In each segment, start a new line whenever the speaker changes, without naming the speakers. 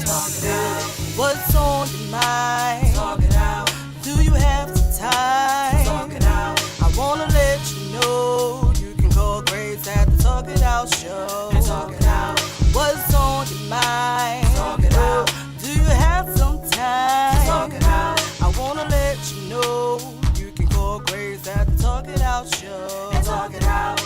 Talk it out. What's on your mind? Talk it out. Do you have the time? Talk it out. I wanna let you know you can call Grace at the Talk It Out show. Talk it out. What's on your mind? Talk it out. Do you have some time? Talk it out. I wanna let you know you can call Grace at the Talk It Out show. Talk it out.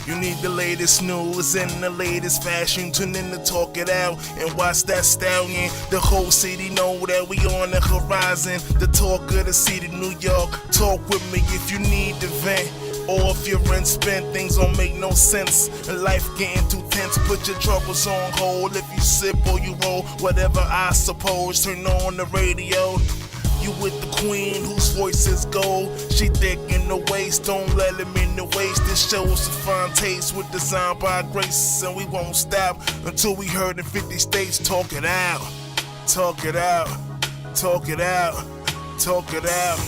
You need the latest news and the latest fashion. Tune in to Talk It Out and watch that stallion. The whole city know that we on the horizon. The talk of the city, New York. Talk with me if you need to vent. Or if you're in spent, things don't make no sense. And life getting too tense, put your troubles on hold. If you sip or you roll, whatever I suppose. Turn on the radio. You with the queen whose voice is gold. She thick in the waist, don't let him in the waist. This shows a fine taste with design by Grace. And we won't stop until we heard in 50 states. Talk it out, talk it out, talk it out, talk it out.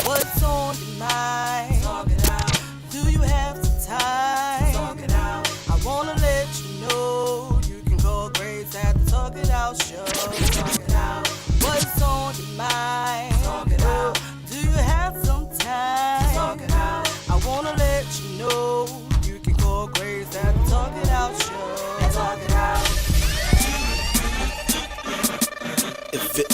What's on your mind? Talk it out. Do you have the time? Talk it out. I wanna let you know you can call Grace at the Talk It Out show. Talk it out. What's on your mind? Talk it out. Do you have some time? Talk it out. I wanna let you know you can call Grace at the Talk It Out show. Talk it out.
If it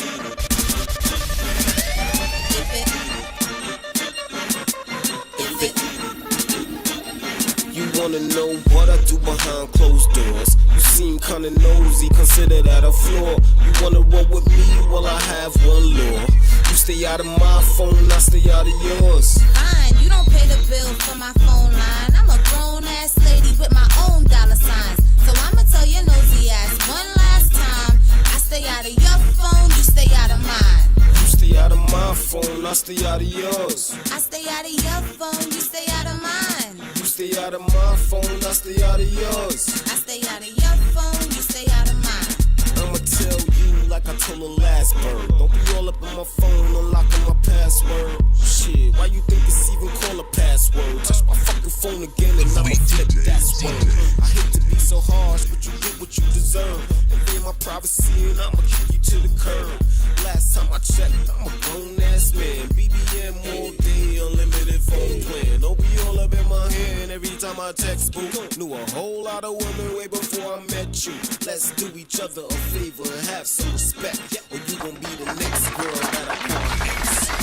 wanna know what I do behind closed doors. You seem kinda nosy, consider that a flaw. You wanna roll with me, well I have one law. You stay out of my phone, I stay out of yours.
Fine, you don't pay the bill for my phone line. I'm a grown ass lady with my own dollar signs. So I'ma tell your nosy ass one last time. I stay out of your phone, you stay out of mine.
You stay out of my phone, I stay out of yours.
I stay out of your phone, you stay out of mine.
You stay out of my phone, I stay out of yours.
I stay out of your phone, you stay out of mine.
I'ma tell you like I told the last bird. Don't be all up on my phone, unlocking my password. Shit, why you think it's even called a password? Touch my fucking phone again and I'ma flip that word. I hate to be so harsh, but you get what you deserve. Invade my privacy and I'ma kick you to the curb. Last time I checked, I'm a grown ass man. BBM all day, unlimited phone plan. Don't be all up in my hand every time I text, boo. Knew a whole lot of women way before I met you. Let's do each other a favor and have some respect, or you gon' be the next girl that I want.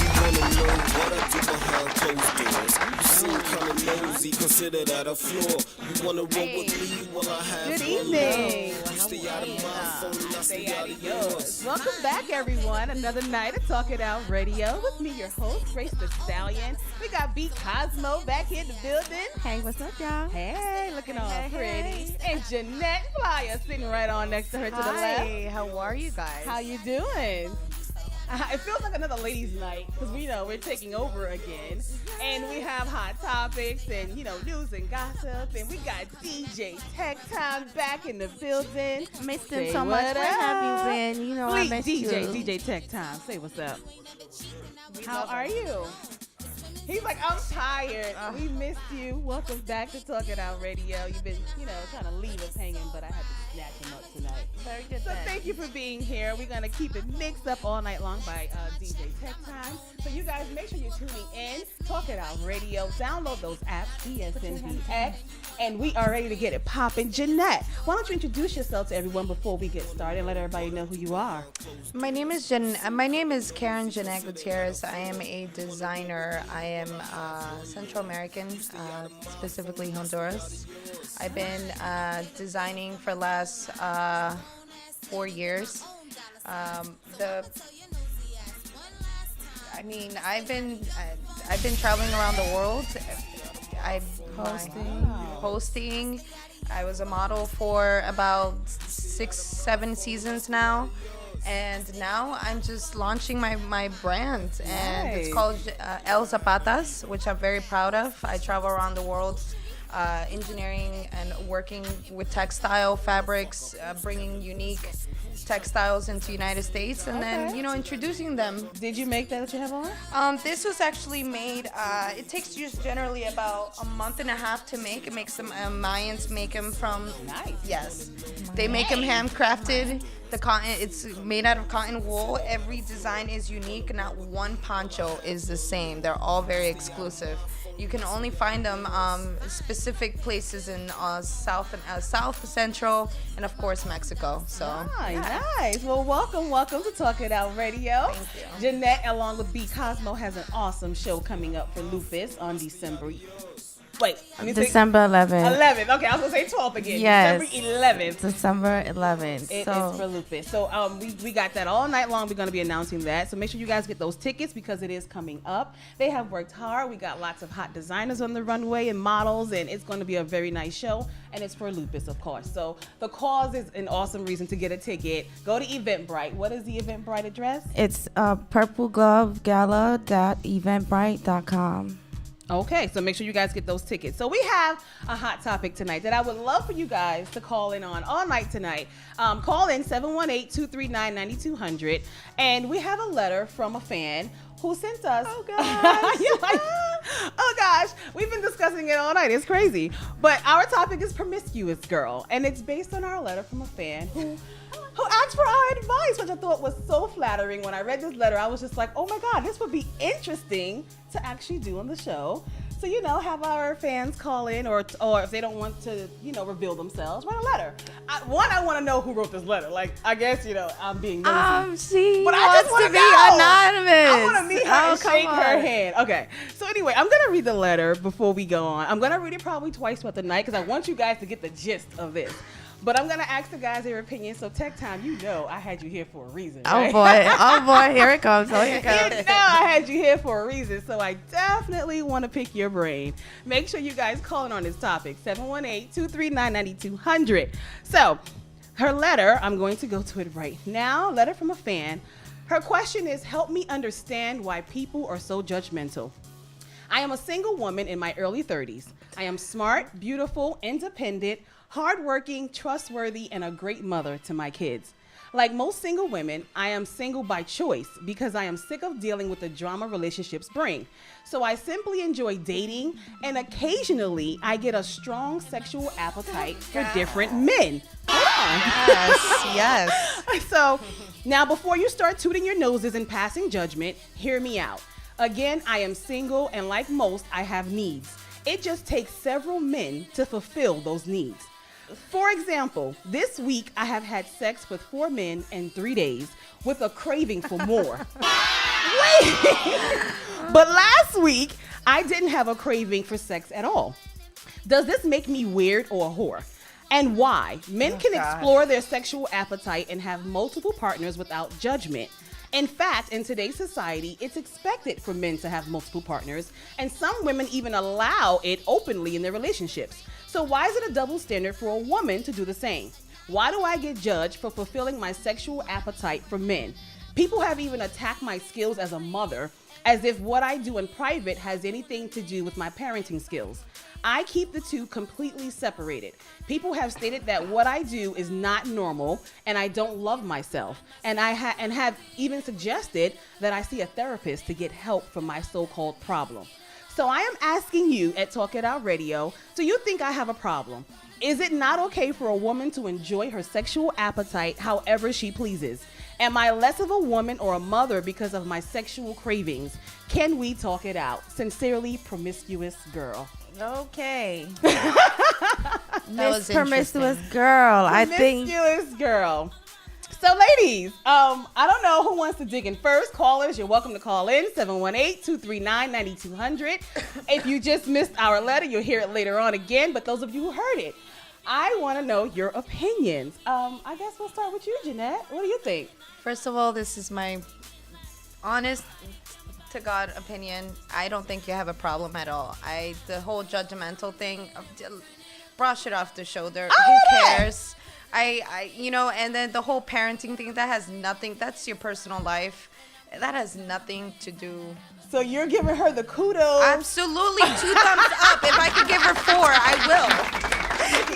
You wanna know what I do behind closed doors. You seem kinda nosy, consider that a flaw. You wanna roll with me, well I have
Good
one
evening.
law. You stay out of my phone, I stay out of yours.
Welcome back, everyone. Another night of Talk It Out Radio with me, your host, GraceTheStallion. We got B Cosmo back here in the building.
Hey, what's up, y'all?
Hey, looking all
Hey,
pretty.
hey.
And Jeannette Playa sitting right on next to her to the left.
Hi, how are you guys?
How you doing? It feels like another ladies' night because we know we're taking over again, and we have hot topics and news and gossip, and we got DJ TekTime back in the building.
Missed
Say
him so much.
what
Where have
up?
you been? You know, I
Fleet
missed
DJ
you.
TekTime. Say what's up. How are you? He's like, I'm tired. We missed you. Welcome back to Talk It Out Radio. You've been, trying to leave us hanging, but I had to snatch him up tonight.
Very good.
So thank you for being here. We're going to keep it mixed up all night long by DJ TekTime. So you guys, make sure you're tuning in. Talk It Out Radio. Download those apps, ESNBX. And we are ready to get it popping. Jeannette, why don't you introduce yourself to everyone before we get started and let everybody know who you are.
My name is Karen Jeannette Gutierrez. I am a designer. I am Central American, specifically Honduras. I've been designing for the last 4 years. I've been traveling around the world. Hosting. I was a model for about 6-7 seasons now. And now I'm just launching my brand, and It's called El Zapatas, which I'm very proud of. I travel around the world engineering and working with textile fabrics, bringing unique textiles into United States, and then introducing them.
Did you make that you have on?
This was actually made. It takes just generally about a month and a half to make. It makes them Mayans make them from.
Nice.
Yes, they make them handcrafted. The cotton, it's made out of cotton wool. Every design is unique. Not one poncho is the same. They're all very exclusive. You can only find them specific places in South Central, and of course Mexico. So
nice. Well, welcome to Talk It Out Radio.
Thank you.
Jeannette, along with B Cosmo, has an awesome show coming up for Lupus on December 11th. Okay, I was gonna say 12th again.
Yes.
December 11th.
December 11th.
It is for Lupus. So we got that all night long. We're going to be announcing that. So make sure you guys get those tickets because it is coming up. They have worked hard. We got lots of hot designers on the runway and models, and it's going to be a very nice show. And it's for Lupus, of course. So the cause is an awesome reason to get a ticket. Go to Eventbrite. What is the Eventbrite address?
It's purpleglovegala.eventbrite.com.
Okay, so make sure you guys get those tickets. So we have a hot topic tonight that I would love for you guys to call in on all night tonight. Call in 718-239-9200. And we have a letter from a fan who sent us. Oh, gosh. Oh, gosh. We've been discussing it all night. It's crazy. But our topic is Promiscuous Girl. And it's based on our letter from a fan who asked for our advice, which I thought was so flattering. When I read this letter, I was just like, oh my God, this would be interesting to actually do on the show. So, have our fans call in, or if they don't want to, reveal themselves, write a letter. I want to know who wrote this letter. Like, I guess, I'm being nosy.
She
but
wants to be anonymous.
I want to meet her and shake her hand. Okay. So anyway, I'm going to read the letter before we go on. I'm going to read it probably twice throughout the night because I want you guys to get the gist of this. But I'm going to ask the guys their opinion. So, TekTime, I had you here for a reason. Right?
Oh, boy. Here it comes. Here it comes.
I had you here for a reason. So, I definitely want to pick your brain. Make sure you guys call in on this topic, 718-239-9200. So, her letter, I'm going to go to it right now. Letter from a fan. Her question is, help me understand why people are so judgmental. I am a single woman in my early 30s. I am smart, beautiful, independent, hardworking, trustworthy, and a great mother to my kids. Like most single women, I am single by choice because I am sick of dealing with the drama relationships bring. So I simply enjoy dating, and occasionally I get a strong sexual appetite for different men.
Yes.
So now before you start tooting your noses and passing judgment, hear me out. Again, I am single, and like most, I have needs. It just takes several men to fulfill those needs. For example, this week I have had sex with 4 men in 3 days with a craving for more. Wait! But last week, I didn't have a craving for sex at all. Does this make me weird or a whore? And why? Men can explore their sexual appetite and have multiple partners without judgment. In fact, in today's society, it's expected for men to have multiple partners, and some women even allow it openly in their relationships. So why is it a double standard for a woman to do the same? Why do I get judged for fulfilling my sexual appetite for men? People have even attacked my skills as a mother, as if what I do in private has anything to do with my parenting skills. I keep the two completely separated. People have stated that what I do is not normal and I don't love myself. And have even suggested that I see a therapist to get help from my so-called problem. So I am asking you at Talk It Out Radio, do you think I have a problem? Is it not okay for a woman to enjoy her sexual appetite however she pleases? Am I less of a woman or a mother because of my sexual cravings? Can we talk it out? Sincerely, Promiscuous Girl.
Okay.
was
Miss Promiscuous Girl.
Promiscuous Girl. So, ladies, I don't know who wants to dig in first. Callers, you're welcome to call in, 718-239-9200. If you just missed our letter, you'll hear it later on again. But those of you who heard it, I want to know your opinions. I guess we'll start with you, Jeannette. What do you think?
First of all, this is my honest to God opinion. I don't think you have a problem at all. The whole judgmental thing, brush it off the shoulder. Who cares? And then the whole parenting thing, that has nothing, that's your personal life. That has nothing to do.
So you're giving her the kudos.
Absolutely, 2 thumbs up. If I could give her 4, I will.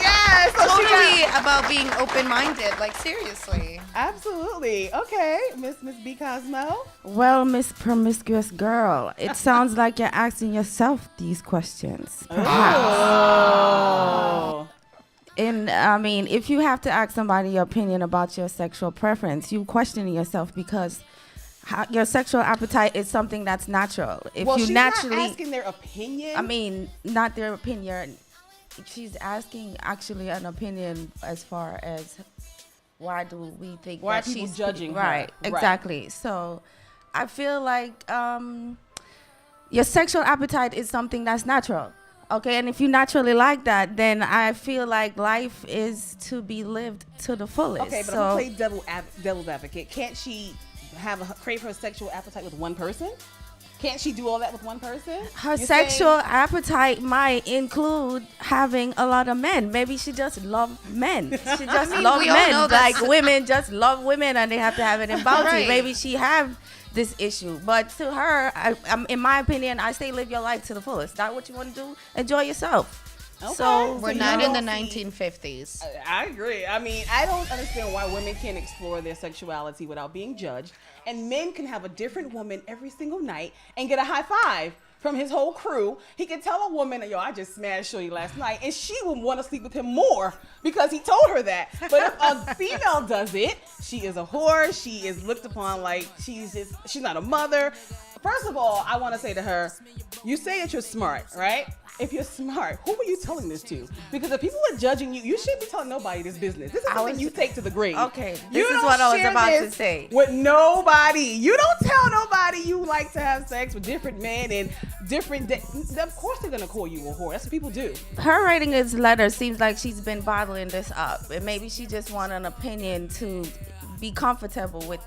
Yes. So
Totally about being open-minded. Like, seriously.
Absolutely. Okay, Miss B Cosmo.
Well, Miss Promiscuous Girl, it sounds like you're asking yourself these questions. Perhaps.
Oh.
And I mean, if you have to ask somebody your opinion about your sexual preference, you questioning yourself because your sexual appetite is something that's natural. If
Well,
you
she's
naturally,
not asking their opinion.
I mean, not their opinion. She's asking actually an opinion as far as why do we think
Why
that
are people
she's
judging her?
right?
Right.
Exactly. So, I feel like your sexual appetite is something that's natural. Okay, and if you naturally like that, then I feel like life is to be lived to the fullest.
Okay, but I'm gonna play devil's advocate. Can't she crave her sexual appetite with one person? Can't she do all that with one person?
Her sexual appetite might include having a lot of men. Maybe she just love men. She just love
we all
men.
know
Like women just love women and they have to have it in bounty.
Right.
Maybe she have this issue. But to her, in my opinion, I say live your life to the fullest. That's what you want to do. Enjoy yourself.
Okay.
So
We're
you
not in the
don't see-
1950s.
I agree. I mean, I don't understand why women can't explore their sexuality without being judged, and men can have a different woman every single night and get a high five from his whole crew. He can tell a woman, yo, I just smashed Shorty last night, and she would want to sleep with him more because he told her that. But if a female does it, she is a whore. She is looked upon like she's not a mother. First of all, I want to say to her, you say that you're smart, right? If you're smart, who are you telling this to? Because if people are judging you, you shouldn't be telling nobody this business. This is something you take to the grave.
Okay,
You
this is
don't
what I was
share
about to
this
say.
with nobody. You don't tell nobody you like to have sex with different men and different. Of course, they're gonna call you a whore. That's what people do.
Her writing this letter seems like she's been bottling this up, and maybe she just want an opinion to be comfortable with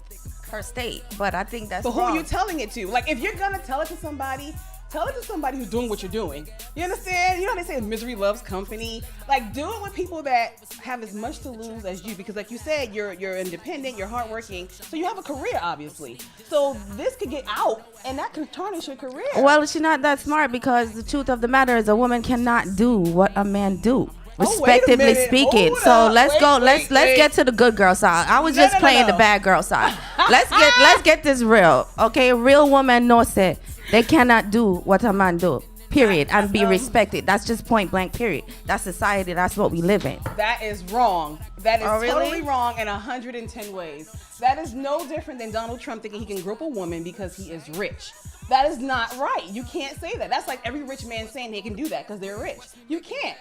her state. But I think that's
But who
wrong.
are you telling it to? Like, if you're gonna tell it to somebody, tell it to somebody who's doing what you're doing. You understand? You know how they say misery loves company? Like, do it with people that have as much to lose as you. Because like you said, you're independent, you're hardworking, so you have a career, obviously. So this could get out, and that can tarnish your career.
Well, she's not that smart because the truth of the matter is a woman cannot do what a man do.
Oh, wait a
Respectively
minute.
speaking.
Hold
So
up.
let's
Wait,
go.
wait,
Let's get to the good girl side. I was just playing the bad girl side. let's get this real. Okay, a real woman knows it. They cannot do what a man do. Period. And be respected. That's just point blank. Period. That's society. That's what we live in.
That is wrong. That is
Oh, really?
totally wrong in 110 ways. That is no different than Donald Trump thinking he can grope a woman because he is rich. That is not right. You can't say that. That's like every rich man saying they can do that because they're rich. You can't.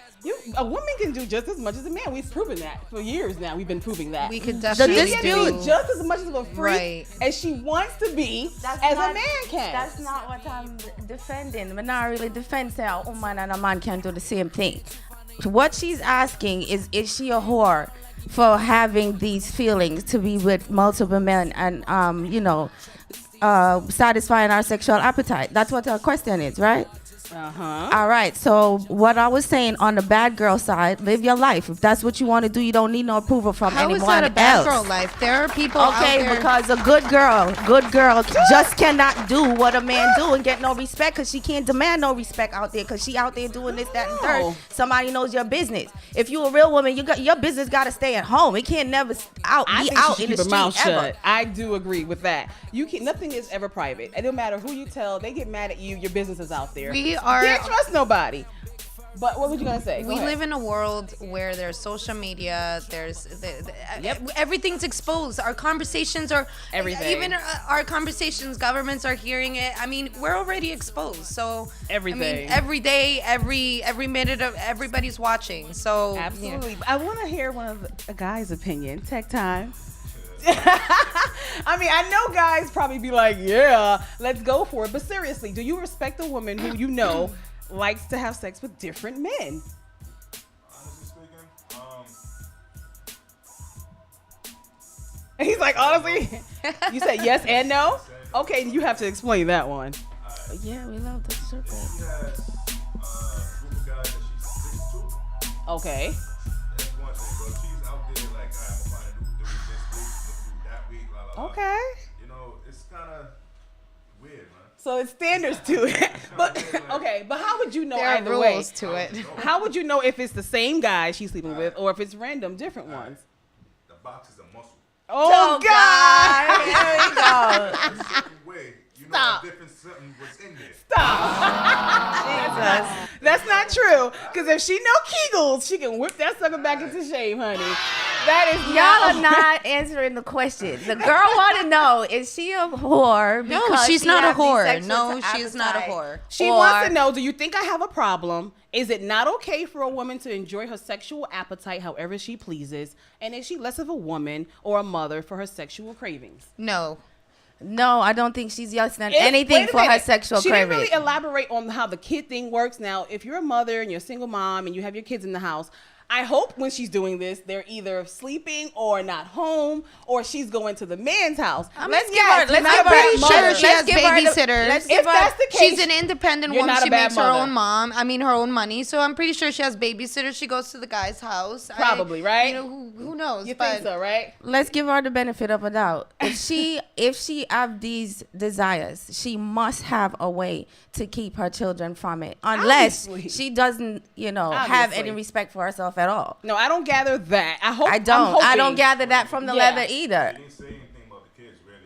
A woman can do just as much as a man. We've proven that for years now. We've been proving that.
We could definitely
She can
do
be just as much of a freak
Right.
as she wants to be as a man can.
That's not what I'm defending. But not really defend say a woman and a man can do the same thing. What she's asking is she a whore for having these feelings to be with multiple men and satisfying our sexual appetite? That's what her question is, right? All right. So what I was saying on the bad girl side, live your life. If that's what you want to do, you don't need no approval from
How
anyone
is that a bad
else.
girl life? There are people out there.
Because a good girl just cannot do what a man do and get no respect because she can't demand no respect out there because she out there doing this, that, and third. Somebody knows your business. If you a real woman, your business got to stay at home. It can't never be out in the
keep her
street
mouth
ever.
shut. I do agree with that. Nothing is ever private. It don't matter who you tell. They get mad at you. Your business is out there. Can't trust nobody. But what were you gonna say?
We live in a world where there's social media. There's everything's exposed. Our conversations are
everything.
Even our conversations, governments are hearing it. I mean, we're already exposed. So
everything.
I mean, every day, every minute of everybody's watching. So
absolutely. I want to hear one of a guy's opinion. TekTime. I mean, I know guys probably be like, yeah, let's go for it. But seriously, do you respect a woman who you know likes to have sex with different men?
Honestly speaking,
He's like, honestly, you said yes and no? Okay, you have to explain that one.
Yeah, we love the circle.
she has a group of guys that she's 6'2".
Okay.
That's one thing, but if she's out there like, I'm gonna find a new dude this week, new dude that week, la la la.
Okay.
You know, it's kind of
So it's standards to it. But okay, but how would you know
There are
either way?
rules to it.
How would you know if it's the same guy she's sleeping with or if it's random different ones?
The box is a muscle.
Oh, God.
Here we go.
A certain way, you know,
Stop.
a different something was in there.
Stop. That's not true. Because if she know Kegels, she can whip that sucker back into shape, honey. That is
Y'all are not answering the question. The girl want to know, is she a whore?
No,
because
she's
she
not a
has these
whore.
sexual
No, she's not a
appetite?
whore.
She wants to know, do you think I have a problem? Is it not okay for a woman to enjoy her sexual appetite however she pleases? And is she less of a woman or a mother for her sexual cravings?
No.
No, I don't think she's less than anything
Wait a
for her
minute.
sexual
she
craving.
didn't really elaborate on how the kid thing works. Now, if you're a mother and you're a single mom and you have your kids in the house, I hope when she's doing this, they're either sleeping or not home, or she's going to the man's house. Let's give her.
I'm pretty sure she has babysitters.
If that's the case,
She's an independent
you're
woman.
not a
She
bad
makes her
mother.
own mom. I mean, her own money. So I'm pretty sure she has babysitters. She goes to the guy's house.
Probably, right?
You know, who knows?
You
but
think so, right?
Let's give her the benefit of a doubt. If she have these desires, she must have a way to keep her children from it, unless
Obviously.
she doesn't, have
Obviously.
any respect for herself at all.
No, I don't gather that.
I don't gather that from the leather either.
She didn't say anything about the kids, really.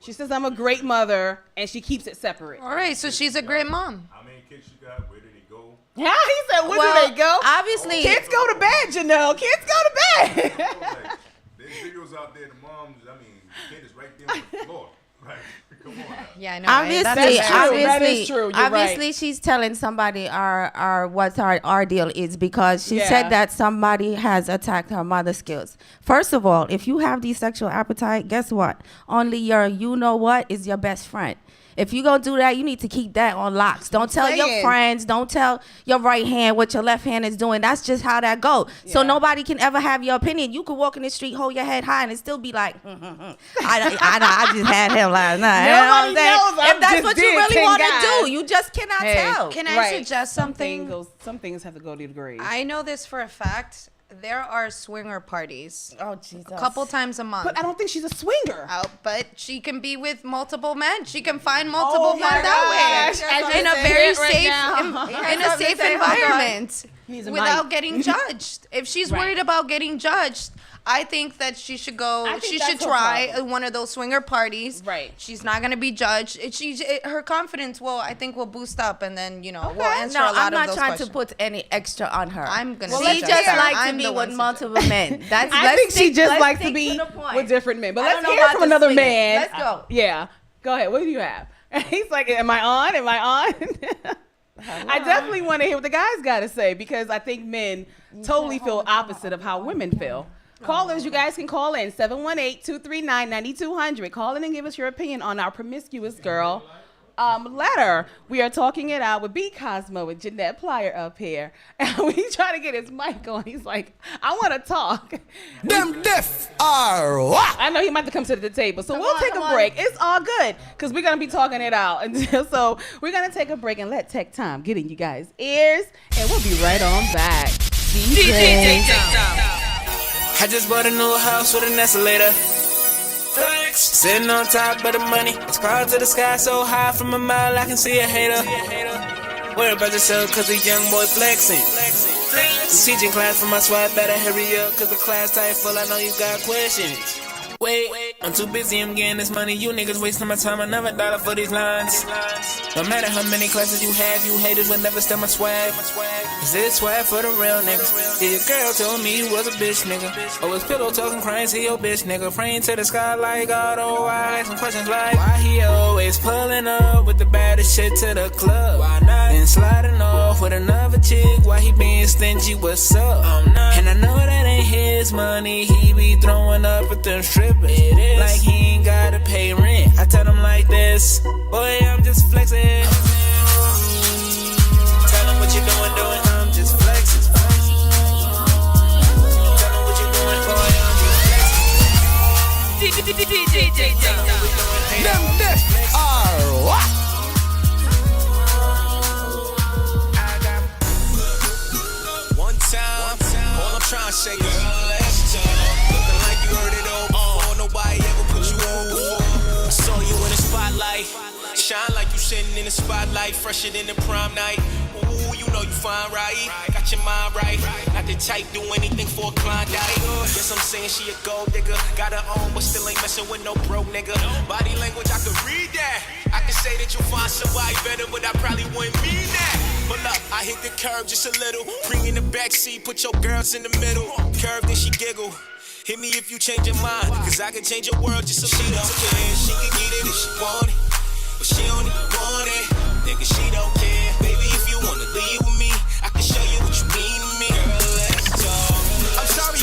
She says I'm a great mother, and she keeps it separate.
all right, so she's a great mom.
How many kids she got? Where did they go?
Yeah, he said, where
Well,
do they go?
obviously-
Kids go to bed, Janelle. Kids go to bed.
Like, there's videos out there, the moms, the kid is right there on the floor. Like, come on now.
Yeah, I know.
Obviously,
That's true.
obviously,
That is true. You're
obviously,
right.
she's telling somebody what our deal is, because she
Yeah.
said that somebody has attacked her mother skills. First of all, if you have these sexual appetite, guess what? Only your is your best friend. If you gonna do that, you need to keep that on locks. Don't tell your
saying.
friends. Don't tell your right hand what your left hand is doing. That's just how that go. So
Yeah.
nobody can ever have your opinion. You could walk in the street, hold your head high, and it still be like, I just had him last night. You know what I'm
Nobody
saying?
knows. I
If that's
just
what you
did
really
10
want to
guys.
do, you just cannot tell.
Can I
Right.
suggest something?
Some things have to go to the grave.
I know this for a fact. There are swinger parties
Oh, Jesus.
a couple times a month.
but I don't think she's a swinger.
But she can be with multiple men. She can find multiple
Oh my
men that
gosh.
way
I just
in a
said
very
it right
safe,
now.
in a safe environment,
He's a
without
mic.
getting judged. If she's
Right.
worried about getting judged, I think that she should go.
I think
She
that's
should
her
try
problem.
one of those swinger parties.
Right.
She's not gonna be judged. Her confidence will boost up, and then we'll answer
No,
a lot
I'm
of
not
those
trying
questions.
to put any extra on her.
I'm gonna
She
suggest
just
that.
likes to
I'm
be
the
with
one
multiple men. That's.
I
let's
think she
stick-
just
let's
likes to
stick
be
the point.
with different men. But
I
let's
don't know
hear
about
from
the
another
swinging.
man.
Let's go.
Yeah. Go ahead. What do you have? He's like, am I on? Am I on? I definitely want to hear what the guys got to say, because I think men totally feel opposite of how women feel. Callers, you guys can call in 718-239-9200. Call in and give us your opinion on our Promiscuous Girl letter. We are talking it out with B Cosmo and Jeannette Playa up here. And we trying to get his mic on. He's like, I want to talk.
Them deaf are what?
I know he might have to come to the table. So we'll take a break. It's all good, because we're going to be talking it out. So we're going to take a break and let TekTime get in you guys' ears. And we'll be right on back. DJ TekTime.
I just bought a new house with an escalator. Sitting on top of the money. It's clouds to the sky so high from a mile I can see a hater. Worry about yourself cause the young boy flexing. Teaching class for my swag, better hurry up cause the class tight full, I know you got questions. Wait, I'm too busy, I'm getting this money. You niggas wasting my time, another dollar for these lines. No matter how many classes you have, you haters will never steal my swag. Is this swag for the real niggas? Yeah, your girl told me you was a bitch nigga. Always pillow talking, crying to your bitch nigga. Praying to the sky like God, oh, I ask some questions like why he always pulling up with the baddest shit to the club? Why not? And sliding off with another chick, why he being stingy, what's up? And I know that ain't his money, he be throwing up at them strippers. Like he ain't gotta pay rent. I tell him like this, boy, I'm just flexing. Tell him what you doing, I'm just flexing. Tell him what you doing, boy, I'm just flexing.
Them deaf are what?
One time, all I'm trying to say is looking like you heard it all before. Nobody ever put you on before. I saw you in the spotlight. sitting in the spotlight, fresher than the prom night. Ooh, you know you fine, right? Got your mind right. Not the type do anything for a Klondike. Guess I'm saying she a gold digger. Got her own, but still ain't messing with no broke nigga. Body language, I could read that. I can say that you'll find somebody better, but I probably wouldn't mean that. But look, I hit the curve just a little. Bring in the backseat, put your girls in the middle. Curve, then she giggle. Hit me if you change your mind, cause I can change your world just a little. She don't care, she can get it if she want it, but she don't even want it. Nigga, she don't care. Baby, if you wanna leave with me, I can show you what you mean to me. Girl, let's talk. I'm sorry.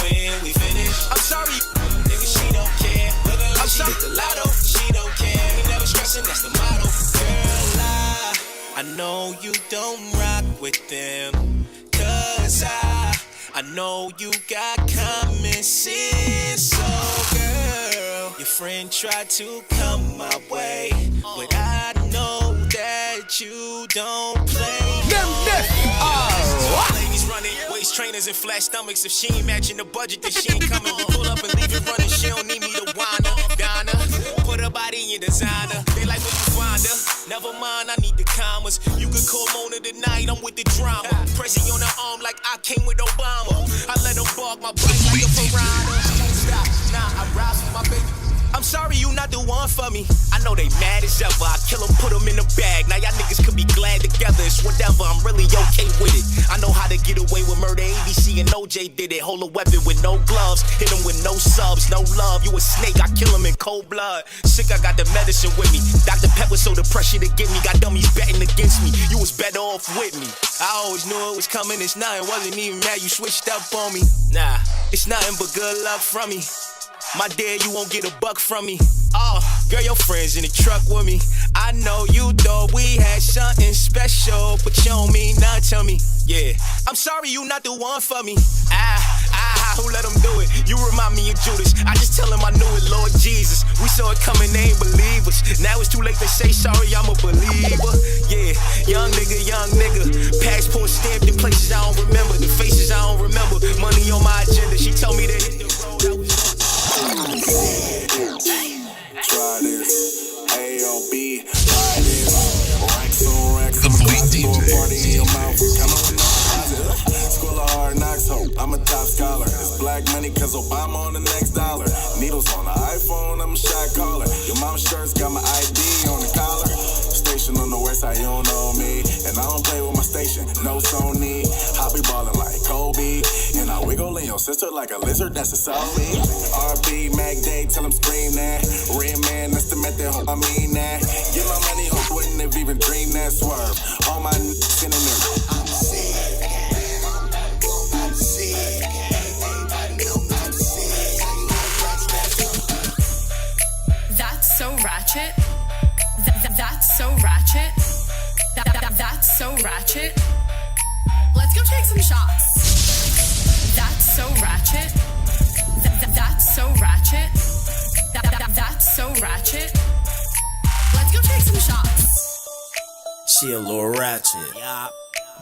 When we finish, I'm sorry. Nigga, she don't care. I'm sorry. She hit the lotto, she don't care. We never stressing, that's the motto. Girl, I know you don't rock with them, cause I know you got common sense. So girl, your friend tried to come my way, but I know that you don't play. Ladies running, waist trainers and flat stomachs. If she ain't matching the budget, then she ain't coming. We pull up and leave it running. She don't need me to whine her. Donna, put her body in designer. They like where you find her. Never mind, I need the commas. You could call Mona tonight, I'm with the drama. Pressing on her arm like I came with Obama. I let her bark my bike like a piranha. Stop, nah, I rise with my baby. I'm sorry you not the one for me. I know they mad as ever. I kill them, put them in the bag. Now y'all niggas could be glad together. It's whatever, I'm really okay with it. I know how to get away with murder. ABC and OJ did it. Hold a weapon with no gloves. Hit them with no subs, no love. You a snake, I kill him in cold blood. Sick, I got the medicine with me. Dr. Pepper so the pressure to get me. Got dummies betting against me. You was better off with me. I always knew it was coming. It's nothing, wasn't even mad. You switched up on me. Nah, it's nothing but good luck from me. My dear, you won't get a buck from me. Oh, girl, your friends in the truck with me. I know you thought we had something special, but you don't mean nothing to me. Yeah, I'm sorry you not the one for me. Who let him do it? You remind me of Judas. I just tell him I knew it, Lord Jesus. We saw it coming, they ain't believe us. Now it's too late to say sorry, I'm a believer. Yeah, young nigga. Passport stamped in places I don't remember. The faces I don't remember. Money on my agenda. She told me to hit the road. I was
try this, AOB, try this. Racks on racks,
The Fleet DJ
party in your mouth. Come on, School of Hard Knocks, hope I'm a top scholar. It's black money cause Obama on the next dollar. Needles on the iPhone, I'm a shot caller. Your mom's shirt's got my ID on the collar. Station on the west side, you don't know me. And I don't play with my station, no Sony. I be ballin' like Kobe. And I wiggle in your sister like a lizard, that's a solid. RB, Mac Day, tell him scream that. Red man, that's the method, hope I mean that. Get my money, hope wouldn't have even dreamed that swerve. All my in the mirror. I'm sick. I'm sick. Anybody know I'm sick?
That's so ratchet. That's so ratchet. That's so ratchet. Let's go take some shots. That's so ratchet. That's so ratchet. That's so ratchet. Let's go take some shots.
She a little ratchet,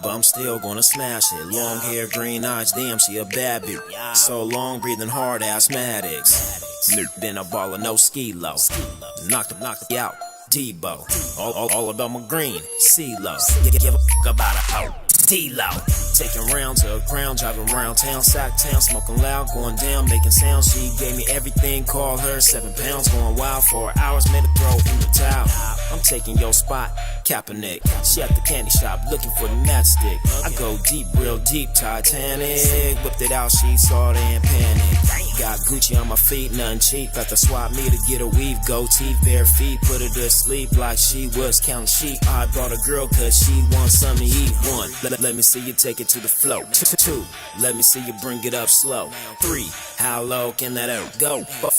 but I'm still gonna smash it. Long hair, green eyes, damn, she a bad bitch. So long, breathing hard, asthmatics. Been a baller, no ski low. Knocked out. Debo, all about my green, C-Lo. Give a f*** about a hoe, D-Lo. Taking rounds to a crown, driving around town, sack town, smoking loud, going down, making sounds. She gave me everything, called her 7 pounds, going wild for hours, made her throw in the towel. I'm taking your spot, Kaepernick. She at the candy shop, looking for the matchstick. I go deep, real deep, Titanic. Whipped it out, she saw it and panicked. Got Gucci on my feet, nothing cheap. Got to swap me to get a weave, goatee, bare feet. Put her to sleep like she was counting sheep. I brought a girl cause she wants something to eat. 1, let me see you take it to the flow. 2, let me see you bring it up slow. 3, how low can that ever go? 4,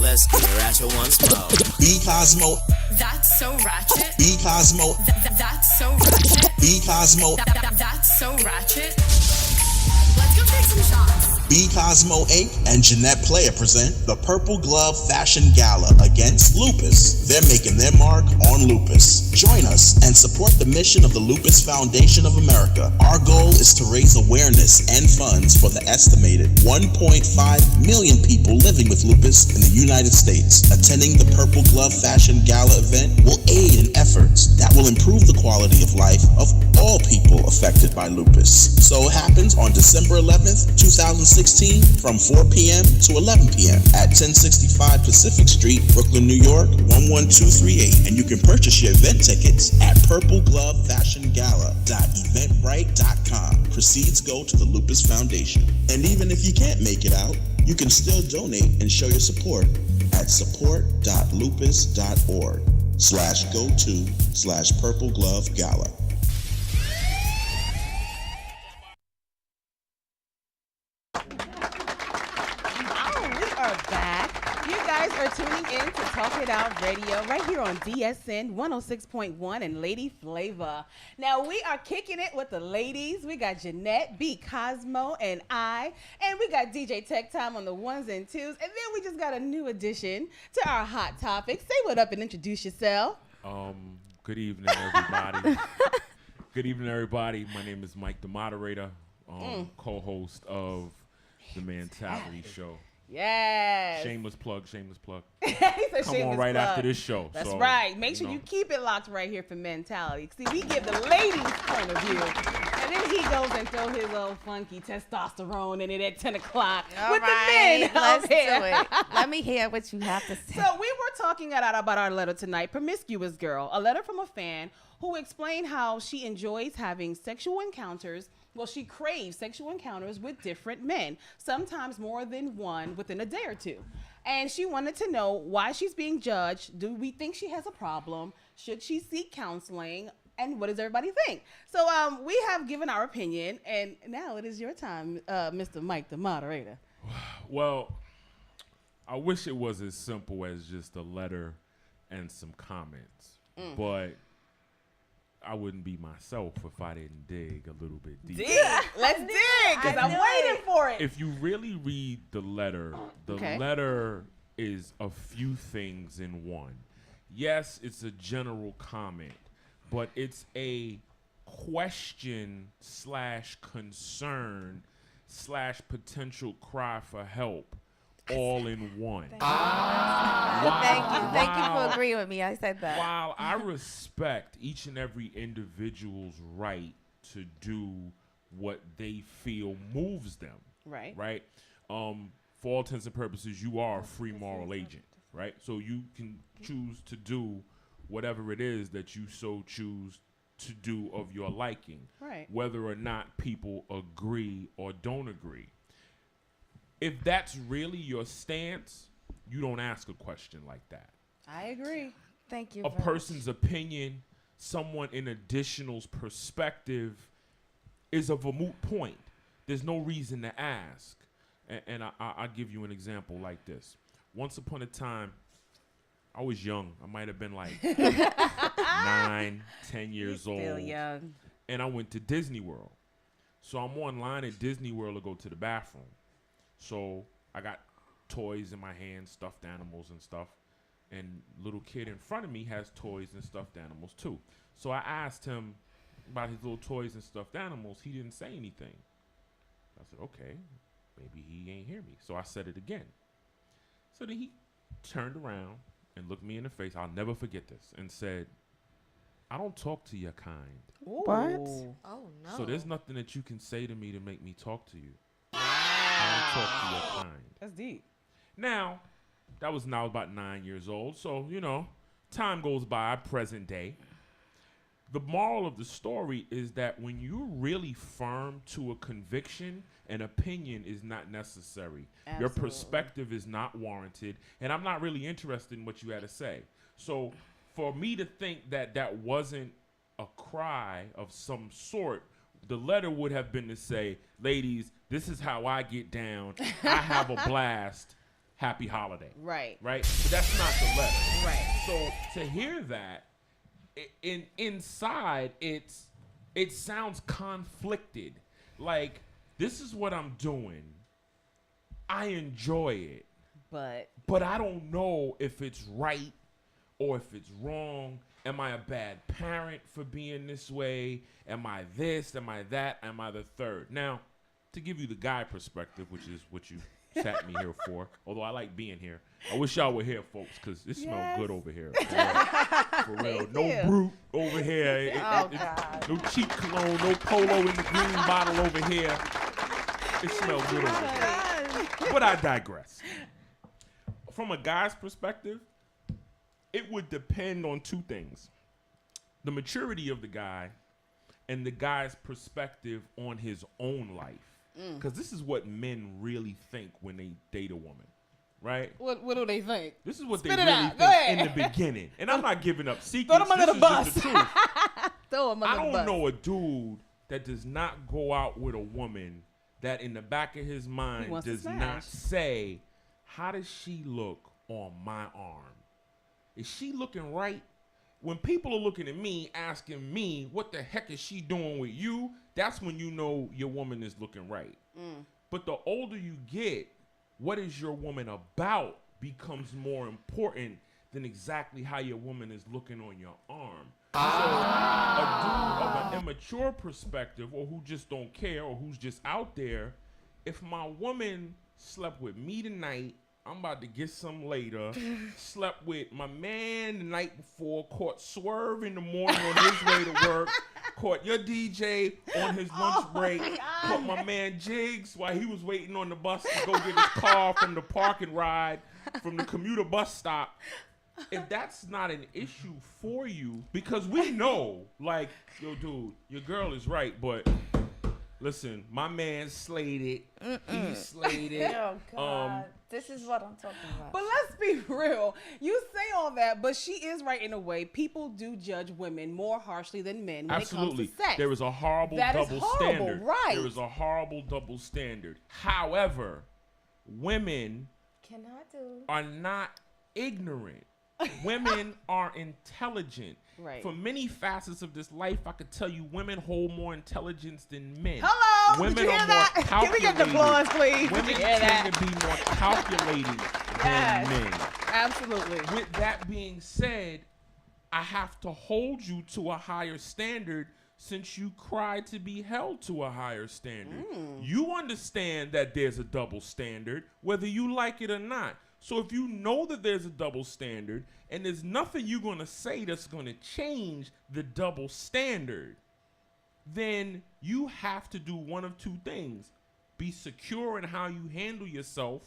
let's get her at your once more.
B Cosmo.
That's so ratchet.
B Cosmo.
That's so ratchet.
B Cosmo.
That's so ratchet. Let's go take some shots.
B Cosmo Inc. and Jeannette Playa present the Purple Glove Fashion Gala against lupus. They're making their mark on lupus. Join us and support the mission of the Lupus Foundation of America. Our goal is to raise awareness and funds for the estimated 1.5 million people living with lupus in the United States. Attending the Purple Glove Fashion Gala event will aid in efforts that will improve the quality of life of all people affected by lupus. So it happens on December 11th, 2016 from 4 p.m. to 11 p.m. at 1065 Pacific Street, Brooklyn, New York, 11238. And you can purchase your event tickets at purpleglovefashiongala.eventbrite.com. Proceeds go to the Lupus Foundation. And even if you can't make it out, you can still donate and show your support at support.lupus.org/go-to/purpleglovegala.
Tuning in to Talk It Out Radio right here on DSN 106.1 and Lady Flavor. Now we are kicking it with the ladies. We got Jeannette, B Cosmo, and I, and we got DJ TekTime on the ones and twos, and then we just got a new addition to our hot topic. Say what up and introduce yourself.
Good evening, everybody. Good evening, everybody. My name is Mike, the moderator, co-host of the Mentality Show.
Yes.
Shameless plug, shameless plug.
He said
Come
shameless
on right
plug.
after this show.
That's
so,
right. Make sure you keep it locked right here for Mentality. See, we give the ladies' point of view. And then he goes and throw his little funky testosterone in it at 10 o'clock with the men.
Let's do it. Let me hear what you have to say.
So we were talking about our letter tonight, Promiscuous Girl, a letter from a fan who explained how she enjoys having sexual encounters. Well, she craves sexual encounters with different men, sometimes more than one within a day or two. And she wanted to know why she's being judged. Do we think she has a problem? Should she seek counseling? And what does everybody think? So we have given our opinion, and now it is your time, Mr. Mike, the moderator.
Well, I wish it was as simple as just a letter and some comments, but I wouldn't be myself if I didn't dig a little bit deeper.
Let's dig, because I'm waiting for it.
If you really read the letter, the letter is a few things in one. Yes, it's a general comment, but it's a question/concern/potential cry for help all in one.
Thank you for agreeing with me. I said that.
While I respect each and every individual's right to do what they feel moves them, right? For all intents and purposes, you are a free moral agent, right? So you can choose to do whatever it is that you so choose to do of your liking, whether or not people agree or don't agree. If that's really your stance, you don't ask a question like that.
I agree.
Thank you.
A person's opinion, someone in additional's perspective is of a moot point. There's no reason to ask. And I'll give you an example like this. Once upon a time, I was young. I might have been like 9, 10 years old.
Still young.
And I went to Disney World. So I'm online at Disney World to go to the bathroom. So I got toys in my hands, stuffed animals and stuff. And little kid in front of me has toys and stuffed animals too. So I asked him about his little toys and stuffed animals. He didn't say anything. I said, okay, maybe he ain't hear me. So I said it again. So then he turned around and looked me in the face. I'll never forget this. And said, I don't talk to your kind.
Ooh. What?
Oh, no.
So there's nothing that you can say to me to make me talk to you. I don't talk to your kind.
That's deep.
Now, that was now about 9 years old. So, you know, time goes by, present day. The moral of the story is that when you're really firm to a conviction, an opinion is not necessary.
Absolutely.
Your perspective is not warranted. And I'm not really interested in what you had to say. So for me to think that that wasn't a cry of some sort, the letter would have been to say, ladies, this is how I get down. I have a blast. Happy holiday.
Right.
Right? But that's not the letter.
Right.
So to hear that, inside, it sounds conflicted. Like, this is what I'm doing, I enjoy it.
But
I don't know if it's right or if it's wrong. Am I a bad parent for being this way? Am I this? Am I that? Am I the third? Now, to give you the guy perspective, which is what you sat me here for, although I like being here. I wish y'all were here, folks, because it smells good over here. For real. No brute over here.
God.
No cheap cologne, no polo in the green bottle over here. It smells good over here. But I digress. From a guy's perspective, it would depend on two things. The maturity of the guy and the guy's perspective on his own life. Because this is what men really think when they date a woman, right?
What do they think?
This is what
Spit
they
it
really
out. Go
think
ahead.
in the beginning. And I'm not giving up secrets.
Throw them under
This
the
is
bus.
just the truth.
Throw them under
I
the
don't
bus.
know a dude that does not go out with a woman that in the back of his mind
wants to
does
smash.
not say, how does she look on my arm? Is she looking right? When people are looking at me, asking me, what the heck is she doing with you? That's when you know your woman is looking right. But the older you get, what is your woman about becomes more important than exactly how your woman is looking on your arm. So a dude of an immature perspective, or who just don't care, or who's just out there, if my woman slept with me tonight, I'm about to get some later, slept with my man the night before, caught Swerve in the morning on his way to work, caught your DJ on his lunch break, caught my man Jigs while he was waiting on the bus to go get his car from the parking ride from the commuter bus stop. If that's not an issue for you, because we know, like, yo, dude, your girl is right, but listen, my man slayed it. He slayed it.
Oh, God. This is what I'm talking about.
But let's be real. You say all that, but she is right in a way. People do judge women more harshly than men when
Absolutely.
it comes to sex.
There is a horrible
That is
double
horrible,
standard.
right.
There is a horrible double standard. However, women are not ignorant. Women are intelligent.
Right.
For many facets of this life, I could tell you women hold more intelligence than men.
Hello,
Women
did you
are
hear
more
that? Can we get the applause, please?
Women
Did you hear
tend
that?
to be more calculating than men.
Absolutely.
With that being said, I have to hold you to a higher standard since you cried to be held to a higher standard. You understand that there's a double standard, whether you like it or not. So if you know that there's a double standard and there's nothing you're going to say that's going to change the double standard, then you have to do one of two things. Be secure in how you handle yourself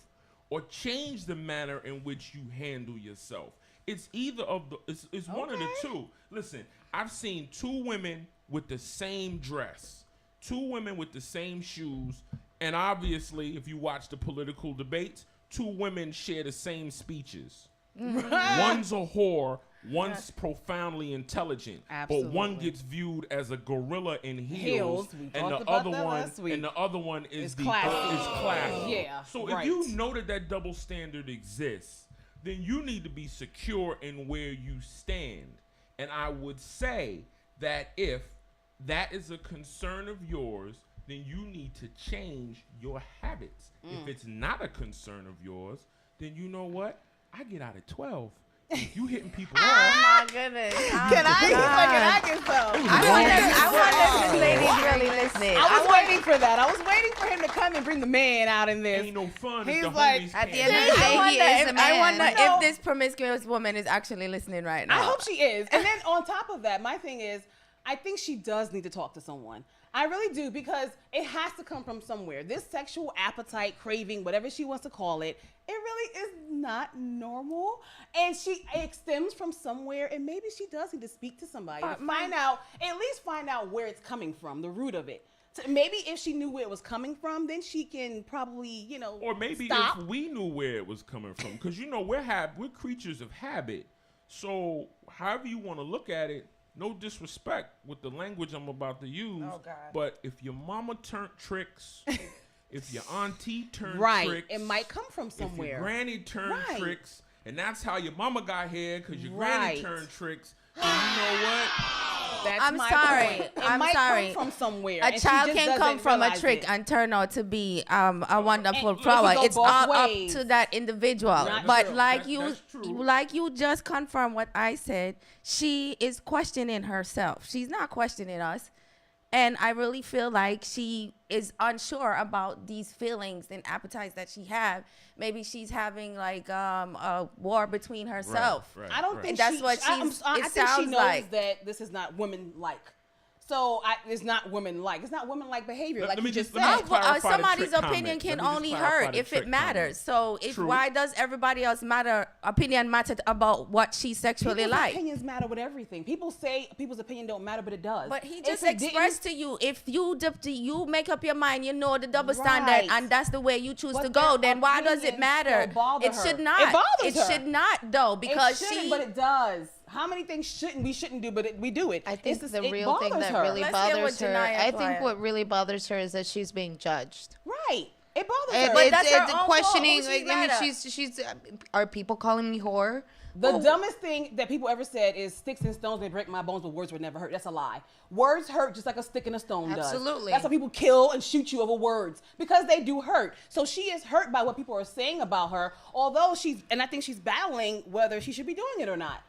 or change the manner in which you handle yourself. It's either of the, it's one of the two. Listen, I've seen two women with the same dress, two women with the same shoes, and obviously, if you watch the political debates, two women share the same speeches. One's a whore, one's profoundly intelligent,
Absolutely.
but one gets viewed as a gorilla in heels,
We
and
talked
the
about
other
that
one,
last week.
and the other one is
classy.
is classy.
Yeah,
So
right.
if you know that that double standard exists, then you need to be secure in where you stand. And I would say that if that is a concern of yours, then you need to change your habits. If it's not a concern of yours, then you know what? I get out at 12. If you hitting people off,
Oh, my goodness.
Can I get some?
I wonder if this lady's really listening.
I was waiting for that. I was waiting for him to come and bring the man out in this.
ain't no fun.
He's
if the
like,
homies
At the
can't.
end of the day, he is a man.
I wonder
No.
if this promiscuous woman is actually listening right now.
I hope she is. And then on top of that, my thing is, I think she does need to talk to someone. I really do, because it has to come from somewhere. This sexual appetite, craving, whatever she wants to call it, it really is not normal. And it stems from somewhere, and maybe she does need to speak to somebody to at least find out where it's coming from, the root of it. So maybe if she knew where it was coming from, then she can probably,
Or maybe
stop.
if we knew where it was coming from. Because, we're creatures of habit. So however you want to look at it, no disrespect with the language I'm about to use.
Oh, God.
But if your mama turned tricks, if your auntie turned
Right.
tricks.
It might come from somewhere.
If your granny turned
Right.
tricks, and that's how your mama got here because your
Right.
granny turned tricks, then you know what?
That's
I'm
my
sorry.
point. It
I'm
might
sorry.
come from somewhere.
A
and she
child
just
can come
doesn't
from a
realize
trick
it.
and turn out to be a wonderful
And it
flower.
can go
It's
both
all
ways.
up to that individual.
Not
But
true.
like you just confirmed what I said, she is questioning herself. She's not questioning us. And I really feel like she is unsure about these feelings and appetites that she have. Maybe she's having like a war between herself.
I don't think
that's what
I
she's.
think
It
she
sounds
knows
like
that this is not women-like. So it's not women-like. It's not women-like behavior. Like
let me
you just
let me
said.
clarify the
somebody's
trick
opinion
comment.
can
Let me just
only
clarify
hurt
the
if
trick
it matters. So
True.
why does everybody else opinion matter about what she sexually
People's
like?
opinions matter with everything. People say people's opinion don't matter, but it does.
But he
If
just
it didn't-
expressed to you, if you make up your mind, you know the double standard,
Right.
and that's the way you choose
But
to go,
their
then why does it
opinions
matter?
still bother
It
her.
should not.
It bothers her.
should not though, because
it shouldn't,
she.
but it does. How many things we shouldn't do, but we do it.
I think
It's
the
it
real thing
bothers
that
her.
really
Let's hear
bothers
what
her.
Jeannette
I
Playa.
think what really bothers her is that she's being judged.
Right. It bothers
It,
her.
But
it's
that's her
it's
own
questioning.
fault. Who's she
I mean,
mad at?
she's. Are people calling me whore?
The dumbest thing that people ever said is sticks and stones may break my bones, but words would never hurt. That's a lie. Words hurt just like a stick and a stone does.
Absolutely.
That's why people kill and shoot you over words, because they do hurt. So she is hurt by what people are saying about her, although I think she's battling whether she should be doing it or not.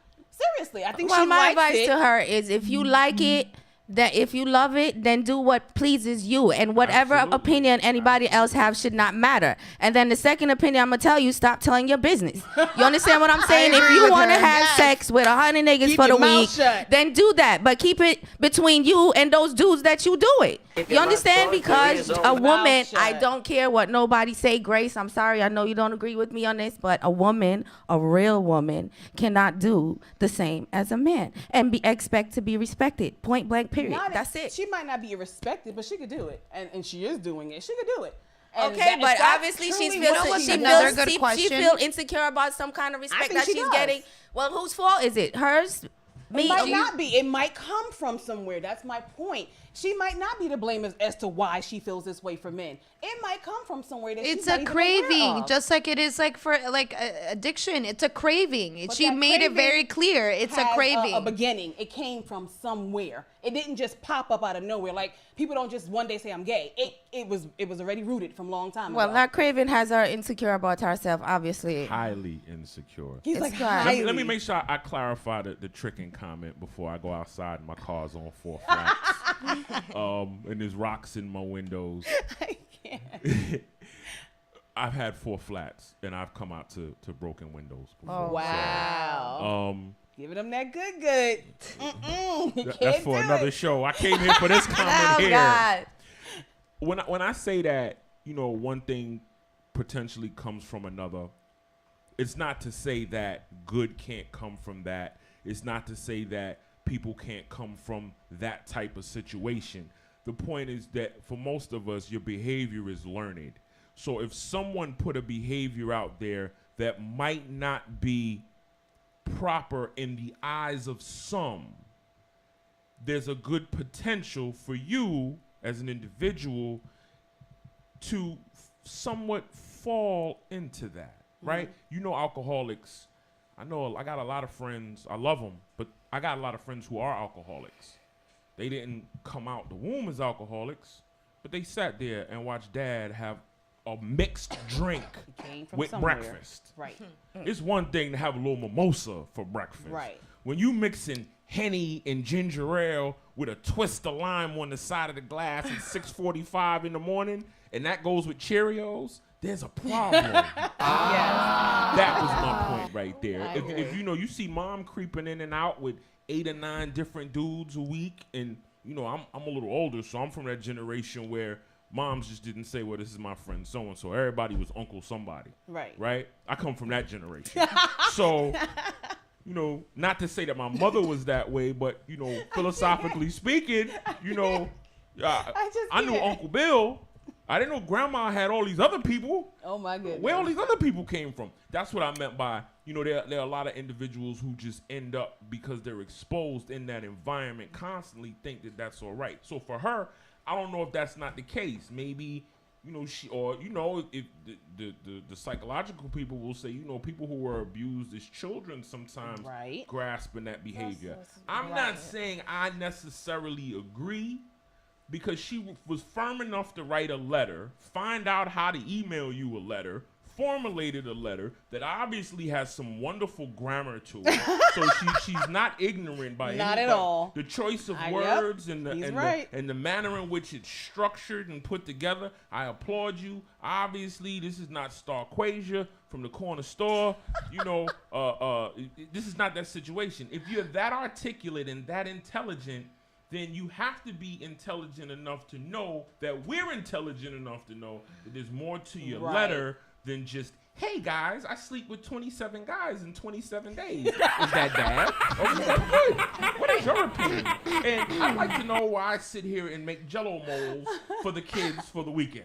Seriously, I think
Well,
she
my
likes
advice
it.
to her is, if you like it, that if you love it, then do what pleases you, and whatever
Absolutely.
opinion anybody else have should not matter. And then the second opinion, I'm gonna tell you, stop telling your business. You understand what I'm saying? If
agree
you
with
want to
her.
have
Yes.
sex with 100 niggas
Keep
for the
your mouth
week,
shut.
then do that, but keep it between you and those dudes that you do it. You understand? Because a woman,
shut.
I don't care what nobody say, Grace, I'm sorry, I know you don't agree with me on this, but a woman, a real woman, cannot do the same as a man and expect to be respected. Point blank, period.
Not
That's
if-
it.
She might not be respected, but she could do it, and she is doing it. She could do it. And
Okay,
if
but
that's
obviously
truly
she
what
feels
she
another
does-
good
she
question.
feel insecure about some kind of respect
think
that
she
she's
does.
getting. Well, whose fault is it? Hers?
It
Me?
might not be. It might come from somewhere. That's my point. She might not be to blame as to why she feels this way for men. It might come from somewhere that
It's
she's not
a
even aware
craving,
of.
just like it is like for like addiction. It's a craving.
But
She
that
made it
craving
very clear. It's a
has
craving.
A beginning. It came from somewhere. It didn't just pop up out of nowhere. Like people don't just one day say I'm gay. It was already rooted from a long time
Well,
ago.
that Craven has her insecure about herself, obviously.
Highly insecure.
He's
it's
like
fine.
highly.
Let me make sure I clarify the tricking comment before I go outside and my car's on 4 flats. And there's rocks in my windows.
I can't.
I've had 4 flats and I've come out to broken windows before.
Oh,
Wow. Giving them that good. You
That's
can't
for
do
another
it.
show. I came here for this comment
Oh,
here.
God.
When I say that, one thing potentially comes from another, it's not to say that good can't come from that. It's not to say that people can't come from that type of situation. The point is that for most of us, your behavior is learned. So if someone put a behavior out there that might not be proper in the eyes of some, there's a good potential for you as an individual to somewhat fall into that, right? Alcoholics. I got a lot of friends. I love them, but I got a lot of friends who are alcoholics. They didn't come out the womb as alcoholics, but they sat there and watched dad have a mixed drink
Came from
with
somewhere.
breakfast.
Right.
It's one thing to have a little mimosa for breakfast.
Right.
When you mixing Henny and ginger ale with a twist of lime on the side of the glass at 6:45 in the morning, and that goes with Cheerios, there's a problem. That was my point right there. If you see mom creeping in and out with 8 or 9 different dudes a week, and I'm a little older, so I'm from that generation where moms just didn't say, well, this is my friend so-and-so. Everybody was Uncle somebody. Right? I come from that generation. So, not to say that my mother was that way, but, philosophically speaking, I knew Uncle Bill. I didn't know Grandma had all these other people.
Oh, my goodness.
Where all these other people came from. That's what I meant by, there are a lot of individuals who just end up, because they're exposed in that environment, constantly think that that's all right. So for her, I don't know if that's not the case. Maybe you know, if the psychological people will say, you know, people who were abused as children sometimes grasping that behavior. I'm not saying I necessarily agree, because she was firm enough to write a letter, find out how to email you a letter, formulated a letter that obviously has some wonderful grammar to it. So she's not ignorant by
not at all.
The choice of words and the manner in which it's structured and put together. I applaud you. Obviously, this is not Starquasia from the corner store. You know, this is not that situation. If you're that articulate and that intelligent, then you have to be intelligent enough to know that we're intelligent enough to know that there's more to your letter than just, hey guys, I sleep with 27 guys in 27 days. Is that bad? Or is that good? What is your opinion? And I'd like to know why I sit here and make Jell-O molds for the kids for the weekend.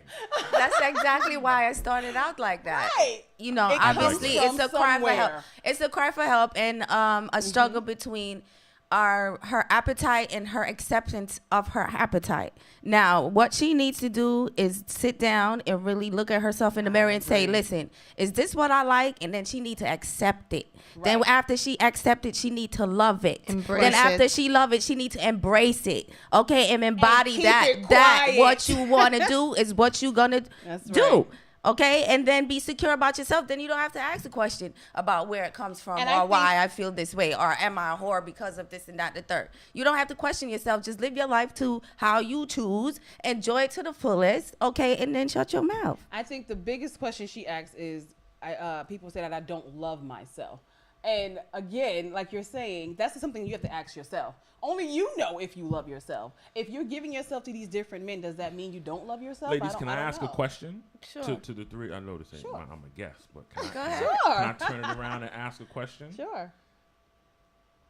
That's exactly why I started out like that.
Right.
You know, obviously it's a cry for help. It's a cry for help and a struggle between her appetite and her acceptance of her appetite. Now, what she needs to do is sit down and really look at herself in the mirror and say, listen, is this what I like? And then she needs to accept it. Right. Then after she accepts it, she needs to love it. Then after she love it, she needs to embrace it. Okay, and embody that what you want to do is what you're going to do. Right. Okay, and then be secure about yourself. Then you don't have to ask the question about where it comes from or why I feel this way or am I a whore because of this and that, the third. You don't have to question yourself. Just live your life to how you choose. Enjoy it to the fullest. Okay, and then shut your mouth.
I think the biggest question she asks is, people say that I don't love myself. And again, like you're saying, that's something you have to ask yourself. Only you know if you love yourself. If you're giving yourself to these different men, does that mean you don't love yourself?
Ladies, can I ask a question to the three? I know this ain't I'm a guest, but can I turn it around and ask a question?
Sure.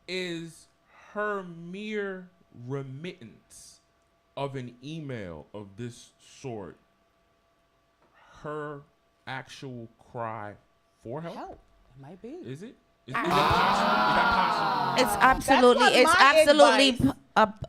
Is her mere remittance of an email of this sort her actual cry for help?
Help. It might be.
Is it? Is that possible?
It's absolutely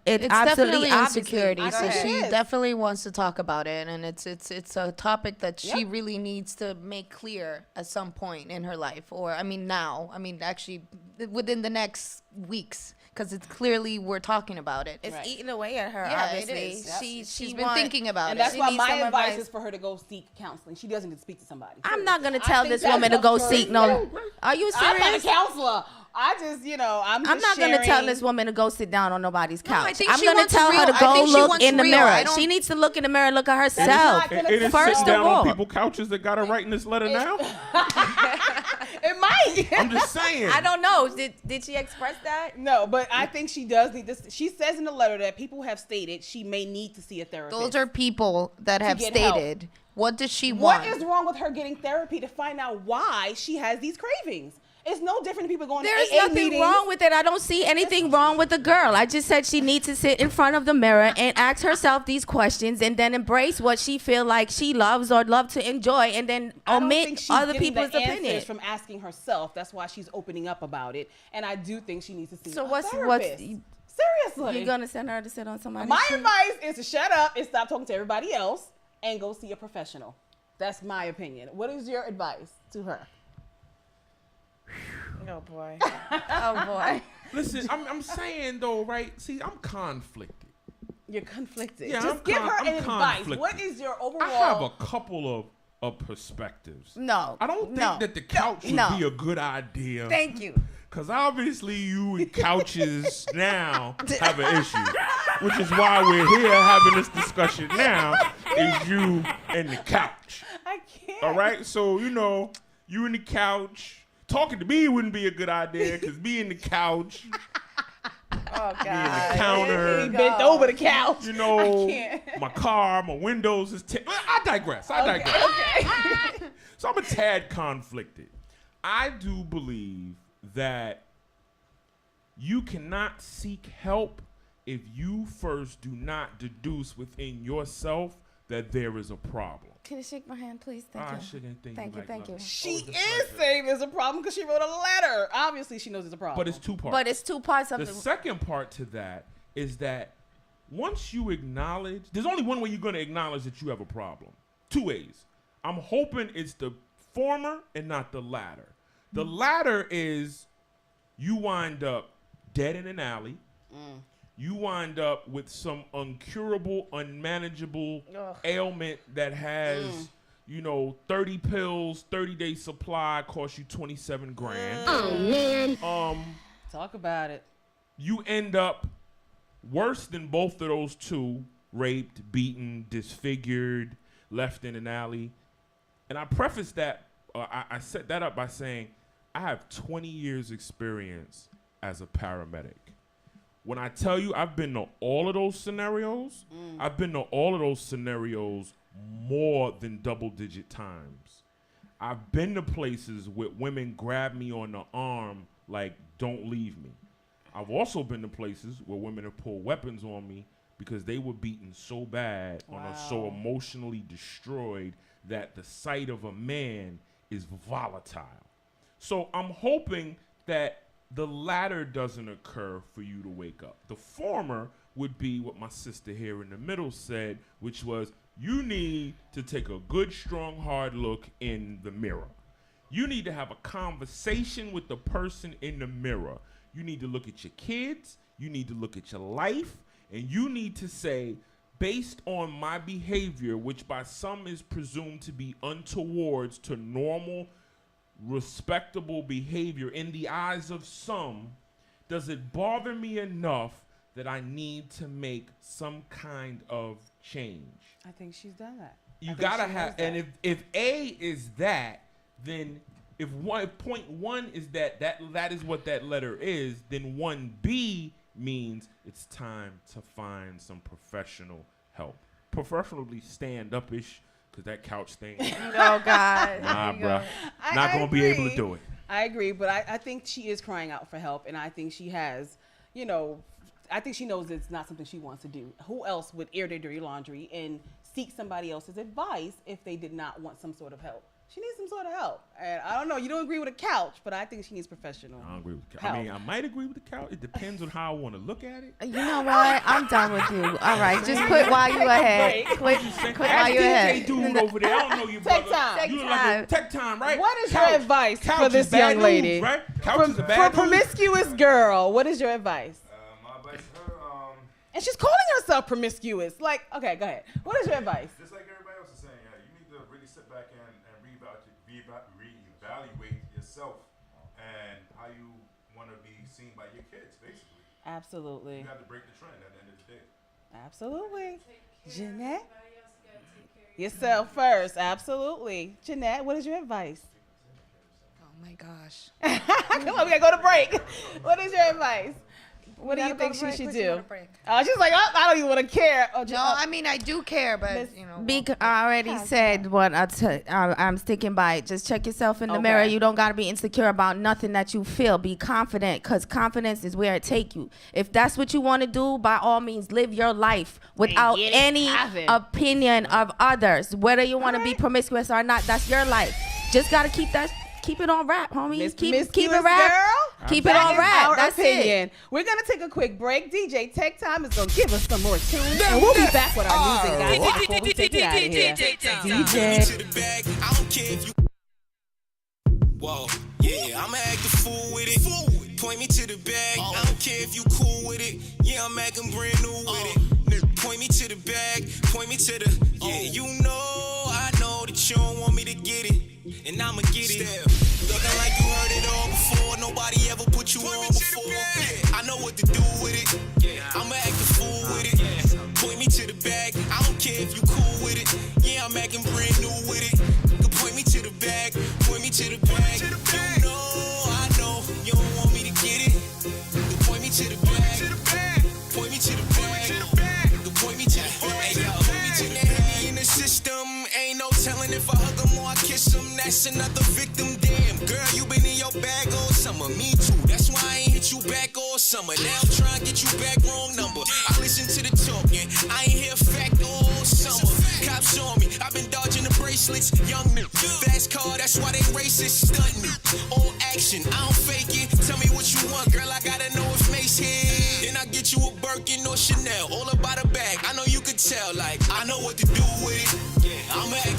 definitely insecurity. So she definitely wants to talk about it, and it's a topic that she really needs to make clear at some point in her life, or actually within the next weeks. Because it's clearly we're talking about it.
It's eating away at her, obviously.
It is. She's been thinking about it.
And that's why my advice is for her to go seek counseling. She doesn't need to speak to somebody.
I'm not going to tell this woman to go seek no. Are you serious?
I'm not a counselor. I just, I'm
not going to tell this woman to go sit down on nobody's couch. I'm going to tell her to
go
look in the mirror. She needs to look in the mirror and look at herself.
First of all, on people couches that got her writing this letter now.
It might.
I'm just saying.
I don't know. Did she express that?
No, but I think she does need this. She says in the letter that people have stated she may need to see a therapist.
Those are people that have stated. Help. What does she want?
What is wrong with her getting therapy to find out why she has these cravings? It's no different than people going to AA meetings.
There's nothing wrong with it. I don't see anything wrong with the girl. I just said she needs to sit in front of the mirror and ask herself these questions and then embrace what she feel like she loves or love to enjoy and then omit other people's opinions.
From asking herself. That's why she's opening up about it. And I do think she needs to see
a
therapist. Seriously.
You're going to send her to sit on somebody's
My advice is to shut up and stop talking to everybody else and go see a professional. That's my opinion. What is your advice to her?
Oh boy. Oh boy.
Listen, I'm saying though, right? See, I'm conflicted.
You're conflicted.
Yeah,
Just give her an advice. What is your overall?
I have a couple of perspectives.
No.
I don't think that the couch would be a good idea.
Thank you.
Because obviously you and couches now have an issue. Which is why we're here having this discussion now, is you and the couch.
I can't.
All right? So, you and the couch. Talking to me wouldn't be a good idea because me and the couch.
Oh, God.
Me and the counter.
He bent over the couch.
My car, my windows is... I digress. Okay. So I'm a tad conflicted. I do believe that you cannot seek help if you first do not deduce within yourself that there is a problem.
Can you shake my hand, please? Thank you.
I shouldn't think
Thank you.
She is saying there's a problem because she wrote a letter. Obviously, she knows there's a problem.
But it's two parts.
of
the second part to that is that once you acknowledge, there's only one way you're going to acknowledge that you have a problem. two ways. I'm hoping it's the former and not the latter. The latter is you wind up dead in an alley. You wind up with some uncurable, unmanageable ailment that has, 30 pills, 30-day supply, costs you 27 grand.
Oh, man. Talk about it.
You end up worse than both of those two, raped, beaten, disfigured, left in an alley. And I preface that, I set that up by saying, I have 20 years experience as a paramedic. When I tell you I've been to all of those scenarios, I've been to all of those scenarios more than double-digit times. I've been to places where women grab me on the arm like, don't leave me. I've also been to places where women have pulled weapons on me because they were beaten so bad and are so emotionally destroyed that the sight of a man is volatile. So I'm hoping that the latter doesn't occur for you to wake up. The former would be what my sister here in the middle said, which was you need to take a good, strong, hard look in the mirror. You need to have a conversation with the person in the mirror. You need to look at your kids. You need to look at your life. And you need to say, based on my behavior, which by some is presumed to be untowards to normal, respectable behavior in the eyes of some, does it bother me enough that I need to make some kind of change?
I think she's done that.
You gotta have, and if A is that, then if point one is that is what that letter is, then 1B means it's time to find some professional help. Preferably stand-up-ish, because that couch thing.
Oh, God.
Nah, bro. Not going to be able to do it.
I agree, but I think she is crying out for help, and I think she has, I think she knows it's not something she wants to do. Who else would air their dirty laundry and seek somebody else's advice if they did not want some sort of help? She needs some sort of help. And I don't know, you don't agree with a couch, but I think she needs professional
I don't agree with the couch.
help.
I mean, I might agree with the couch. It depends on how I want to look at it.
You know what? I'm done with you. All right, just quit while you ahead. Quit while you ahead.
DJ dude over there, I don't know you, brother.
TekTime.
You look like a TekTime, right?
What is
couch.
your advice
couch
for this
is bad
young lady?
News, right? Couch is a bad
For
news.
Promiscuous Girl, what is your advice?
My advice to her,
And she's calling herself promiscuous. Like, okay, go ahead. What is your advice?
just like everybody else is saying, you need to really sit back and reevaluate yourself and how you want to be seen by your kids, basically.
Absolutely.
You have to break the trend at the end of the day.
Absolutely. Jeannette? Yourself first. Absolutely. Jeannette, what is your advice?
Oh, my gosh.
Come on, we got to go to break. What is your advice? What do you think she should do? She's like, I don't even want to care.
No, I mean, I do care, but,
I already said what I'm sticking by it. Just check yourself in the mirror. You don't got to be insecure about nothing that you feel. Be confident, because confidence is where it take you. If that's what you want to do, by all means, live your life without any opinion of others. Whether you want to be promiscuous or not, that's your life. Just got to keep it on rap, homie. Keep it rap.
Girl?
Keep it on rap. That's
opinion.
it.
We're going to take a quick break. DJ TekTime is going to give us some more tunes. And we'll be back with our music, guys, before we take it out of here. DJ.
I don't care if you. Whoa, yeah, I'ma act the fool with it. Point me to the bag. I don't care if you cool with it. Yeah, I'm acting brand new with it. Point me to the bag. Point me to the. Yeah, you know, I know that you don't want me to get it. And I'ma get it. Looking like you heard it all before. Nobody ever put you on before. I know what to do with it. I'ma act the fool with it. Point me to the bag. I don't care if you cool with it. Yeah, I'm acting brand new with it. Point me to the bag. Point me to the bag. You know, I know you don't want me to get it. Point me to the bag. Point me to the bag. Point me to the bag. Point me to the bag. In the system, ain't no telling if I hug them or I kiss them. That's another victim. Damn, girl, you been in your bag all summer. Me too. That's why I ain't hit you back all summer. Now I'm trying to get you back, wrong number. I listen to the talking. I ain't hear fact all summer. Cops on me. I've been dodging the bracelets. Young nigga. Fast car, that's why they racist. Stunt me. All action. I don't fake it. Tell me what you want, girl. I gotta know if Mace here. Then I get you a Birkin or Chanel. All about a bag. I know you could tell. Like, I know what to do with it. I'ma act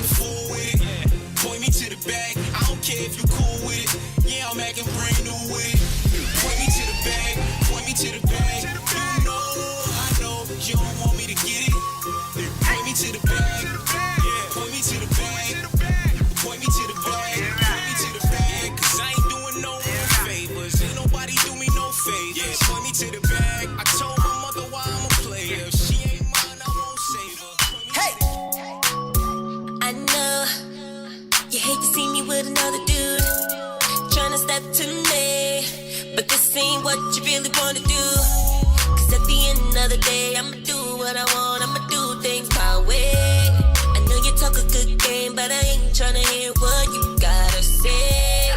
care if you cool with it. Yeah, I'm acting brand new with it. Point me to the bag, point me to the bag. You know, I know, you don't want me to get it. Point me to the bag, yeah. Point me to the bag, point me to the bag, point me to the bag. Cause I ain't doing no favors, ain't nobody do me no favors. Yeah, point me to the bag. I told my mother why I'm a player. If she ain't mine, I won't save her. Hey!
I know you hate to see me with another dude trying to step to me, but this ain't what you really wanna do. Cause at the end of the day, I'ma do what I want, I'ma do things my way. I know you talk a good game, but I ain't tryna hear what you gotta say.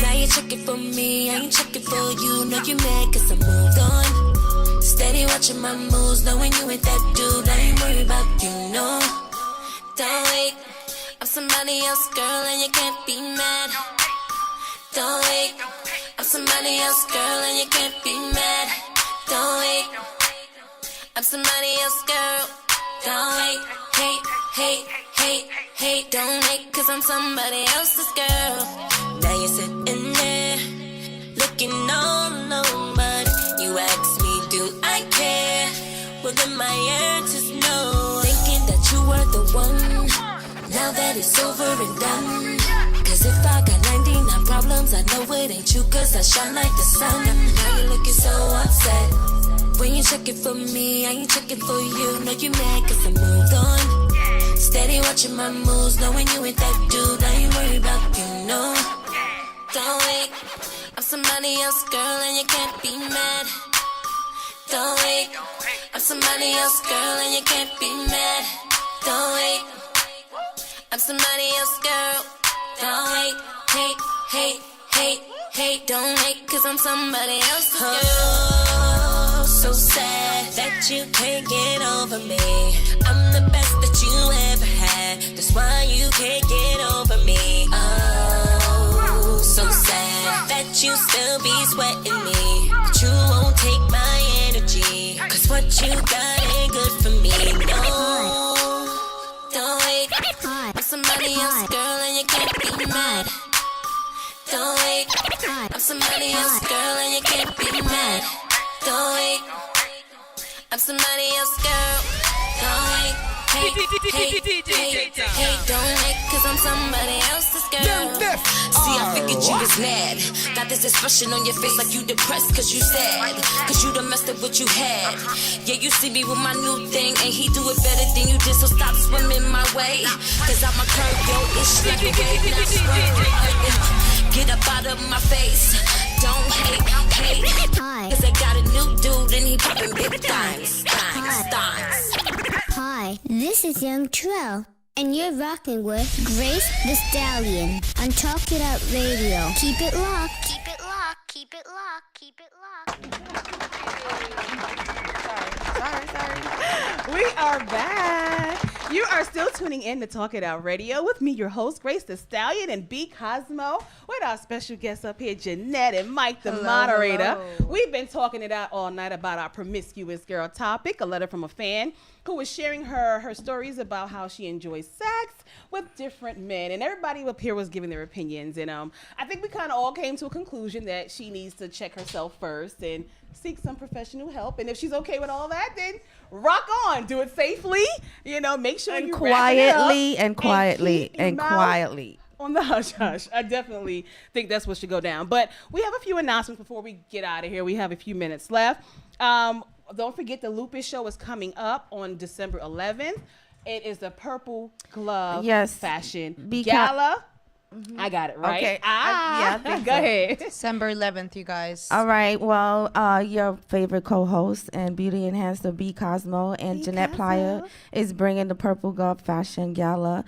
Now you checking for me, I ain't checking for you. Know you mad cause I moved on. Steady watching my moves, knowing you ain't that dude. I ain't worried about you, no. Don't wait, I'm somebody else, girl, and you can't be mad. Don't wait, I'm somebody else, girl, and you can't be mad. Don't wait, I'm somebody else, girl. Don't wait, hate, don't wait, cause I'm somebody else's girl. Now you're sitting there, looking all alone, but you ask me, do I care? Well, then my answer's no. Thinking that you were the one, now that it's over and done. Cause if I got 99 problems, I know it ain't you, cause I shine like the sun. Now you're looking so upset. When you checking for me, I ain't checking for you. Know you mad cause I moved on. Steady watching my moves, knowing you ain't that dude. I ain't worried about you, no. Don't wait, I'm somebody else, girl, and you can't be mad. Don't wait, I'm somebody else, girl, and you can't be mad. Don't wait, I'm somebody else, girl. Don't wait, hate, don't wait, cause I'm somebody else's girl. Oh, so sad that you can't get over me. I'm the best that you ever had, that's why you can't get over me. Oh, so sad that you still be sweating me, but you won't take my energy, cause what you got ain't good for me, no. Don't wait, I'm somebody else, girl, and you can't be mad. Don't wait, I'm somebody else, girl, and you can't be mad. Don't wait, I'm somebody else, girl. Don't wait, hate, don't wait, cause I'm somebody else's girl. See, I figured you was mad. Got this expression on your face like you depressed cause you sad, cause you done messed up what you had. Yeah, you see me with my new thing, and he do it better than you did, so stop swimming my way, cause I'ma curve your ish like a wave, not swerve. Get up out of my face, don't hate, cause I got a new dude and he poppin' big thighs.
Hi, this is Young Trell, and you're rocking with Grace the Stallion on Talk It Out Radio. Keep it locked. Keep it locked. Keep it locked. Keep it locked.
Sorry. We are back. You are still tuning in to Talk It Out Radio with me, your host, Grace the Stallion and B Cosmo, with our special guests up here, Jeannette and Mike, the moderator. Hello. We've been talking it out all night about our promiscuous girl topic, a letter from a fan who was sharing her stories about how she enjoys sex with different men, and everybody up here was giving their opinions, and I think we kind of all came to a conclusion that she needs to check herself first and seek some professional help, and if she's okay with all that, then rock on, do it safely, make sure you
quietly
on the hush hush. I definitely think that's what should go down. But we have a few announcements before we get out of here. We have a few minutes left. Don't forget the Lupus show is coming up on December 11th. It is the Purple Glove Fashion Gala. Mm-hmm. I got it right.
Okay.
Go ahead.
December 11th, you guys.
All right. Well, your favorite co-host and beauty enhancer B Cosmo and Jeannette Playa is bringing the Purple Glove Fashion Gala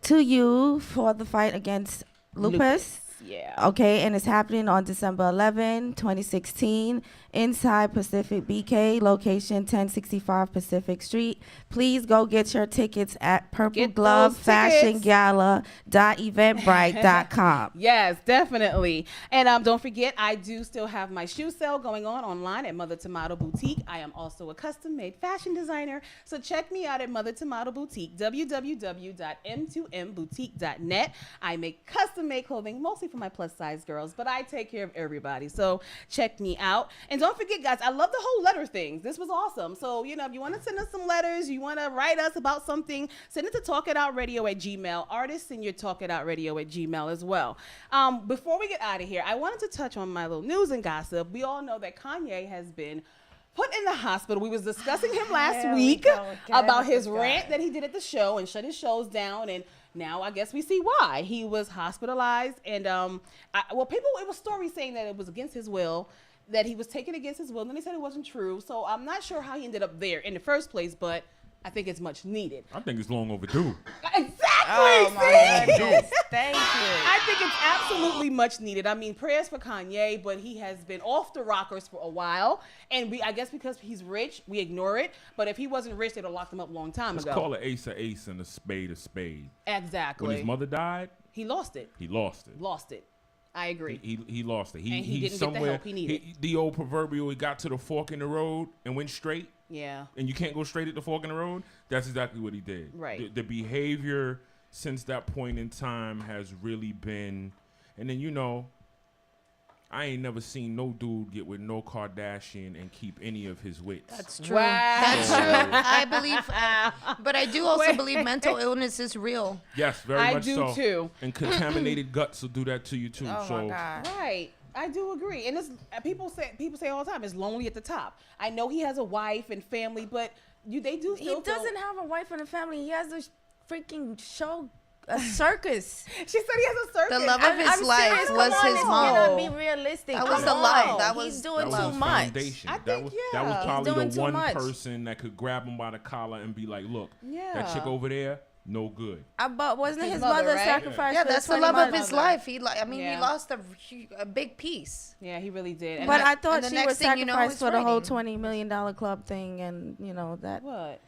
to you for the fight against lupus.
Yeah.
Okay, and it's happening on December 11, 2016, inside Pacific BK, location 1065 Pacific Street. Please go get your tickets at purpleglovefashiongala.eventbrite.com.
Yes, definitely. And don't forget, I do still have my shoe sale going on online at Mother Tomato Boutique. I am also a custom-made fashion designer, so check me out at Mother Tomato Boutique, www.m2mboutique.net. I make custom-made clothing, mostly for my plus-size girls, but I take care of everybody, so check me out. And don't forget, guys, I love the whole letter things. This was awesome. So, you know, if you want to send us some letters, you want to write us about something, send it to TalkItOutRadio@gmail. Artists, send your TalkItOutRadio@gmail as well. Before we get out of here, I wanted to touch on my little news and gossip. We all know that Kanye has been put in the hospital. We was discussing him last week about his rant that he did at the show and shut his shows down, and now I guess we see why. He was hospitalized, and it was stories saying that it was against his will, that he was taken against his will, and then they said it wasn't true. So I'm not sure how he ended up there in the first place, but I think it's much needed.
I think it's long overdue.
Exactly.
Oh, my goodness. Thank you.
I think it's absolutely much needed. I mean, prayers for Kanye, but he has been off the rockers for a while. And I guess because he's rich, we ignore it. But if he wasn't rich, they'd have locked him up a long time ago.
Let's call an ace a ace and a spade.
Exactly.
When his mother died,
he lost it.
Lost it.
I agree.
He lost it.
He didn't get the help he needed.
The old proverbial, he got to the fork in the road and went straight.
Yeah.
And you can't go straight at the fork in the road. That's exactly what he did.
Right.
The behavior since that point in time has really been, and then, you know, I ain't never seen no dude get with no Kardashian and keep any of his wits.
That's true.
Wow.
That's true. I believe, but I do also believe mental illness is real.
Yes, very much so.
I do too.
And contaminated guts will do that to you too.
Oh, my God.
Right. I do agree. And people say all the time, it's lonely at the top. I know he has a wife and family, but they do still
He doesn't have a wife and a family. He has a freaking show, a circus.
She said he has a circus.
The love of his life was his
mom.
mom.
Be realistic.
That was the love.
He's doing
that
too
was
much.
Foundation.
I
That
think,
was probably
He's doing
the
too
one
much.
person that could grab him by the collar and be like, look,
Yeah.
that chick over there, no good.
But wasn't his
mother,
mother
right?
sacrificed?
Yeah,
for
that's the
20
love of
months?
his life. He
Yeah.
lost a big piece.
Yeah, he really did. And
But I thought
and the
she
next
was
thing you know,
sacrificed
it's
for the whole
raining.
$20 million club thing, and you know that.
What?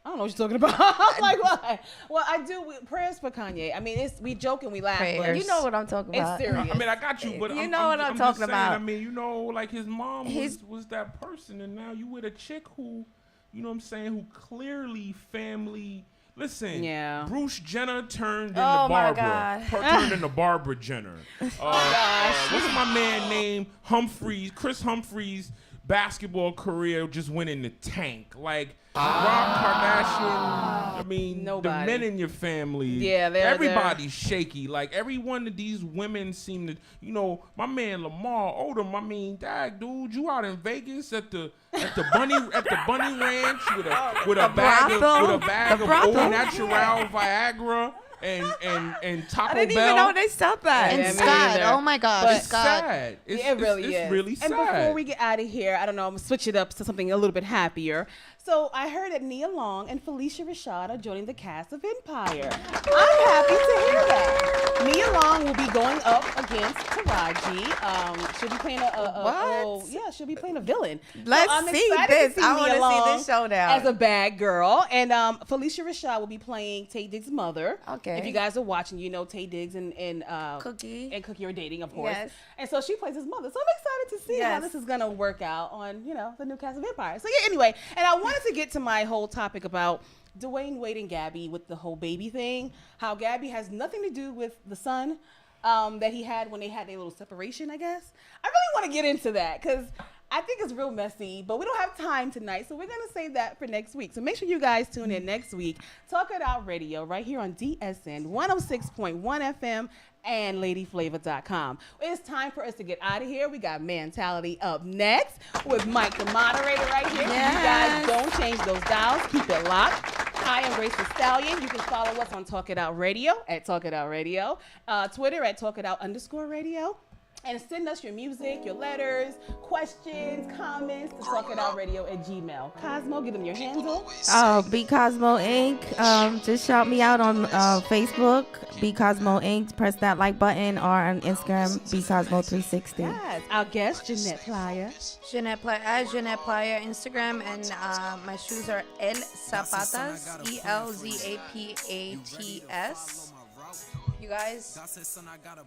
I don't know what you're talking about. I'm like, what? Well, I do. Prayers for Kanye. I mean, we joke and we laugh, but
Prayers.
You know what I'm talking
it's
about.
serious.
I mean, I got you, but
You know what I'm
just
talking
saying,
about.
I mean, you know, like his mom was that person, and now you with a chick who, you know what I'm saying, who clearly family. Listen,
Yeah.
Bruce Jenner turned into
Oh, my
Barbara.
God.
Turned into Barbara Jenner. What's my man named Humphreys? Chris Humphreys' basketball career just went in the tank. Like, Rob Kardashian, I mean,
Nobody.
the men in your family,
Yeah,
everybody's shaky. Like, every one of these women seem to, you know, my man Lamar Odom, I mean, dag, dude, you out in Vegas at the bunny ranch with a bag of au natural Viagra and Taco
I didn't
Bell.
even know they stopped that.
And
me
Scott,
neither.
oh my gosh,
But-
It's
Scott.
sad. It's,
It really
it's
is.
really sad.
And before we get out of here, I don't know, I'm going to switch it up to something a little bit happier. So I heard that Nia Long and Felicia Rashad are joining the cast of Empire. I'm happy to hear that. Nia Long will be going up against Taraji. She'll be playing she'll be playing a villain.
Let's
I'm
see
excited
this.
to see
I wanna
Nia
see
Long
this showdown.
as a bad girl. And Felicia Rashad will be playing Tay Diggs' mother.
Okay.
If you guys are watching, you know Tay Diggs and
Cookie.
and Cookie are dating, of course.
Yes.
And so she plays his mother. So I'm excited to see how
Yes.
this is going to work out on, you know, the new cast of Empire. So yeah, anyway, and I wanted to get to my whole topic about Dwayne Wade and Gabby with the whole baby thing. How Gabby has nothing to do with the son that he had when they had their little separation, I guess. I really want to get into that because I think it's real messy, but we don't have time tonight, so we're going to save that for next week. So make sure you guys tune in next week. Talk It Out Radio right here on DSN 106.1 FM and ladyflavor.com. It's time for us to get out of here. We got Mentality up next with Mike, the moderator, right here.
Yes.
You guys don't change those dials. Keep it locked. Hi, I'm Grace the Stallion. You can follow us on Talk It Out Radio at Talk It Out Radio, Twitter at Talk It Out _radio. And send us your music, your letters, questions, comments to talkitoutradio@gmail. Cosmo, give them your handle.
B Cosmo Inc. Just shout me out on Facebook, B Cosmo Inc. Press that like button, or on Instagram, B Cosmo 360.
Yes, our guest, Jeannette Playa.
Jeannette Playa Instagram, and my shoes are El Zapatas, ELZAPATS. You guys,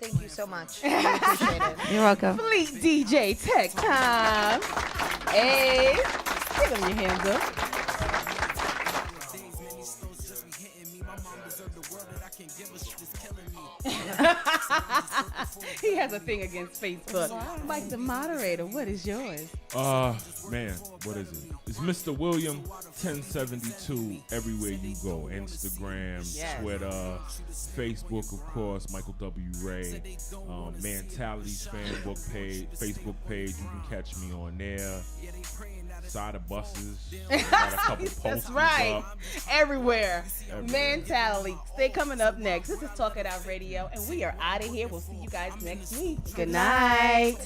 thank you so much. I really appreciate it.
You're welcome.
Fleet DJ TekTime. Hey, give them your hands up. He has a thing against Facebook. Mike the Moderator, what is yours?
Man, what is it? It's Mr. William 1072 everywhere you go. Instagram, Twitter, Facebook, of course, Michael W. Ray. Mentality's Facebook page. You can catch me on there. Side of buses. Got a couple
That's
posters
right.
up.
Everywhere. Mentality. Stay coming up next. This is Talk It Out Radio, and we are out of here. We'll see you guys next week.
Good night.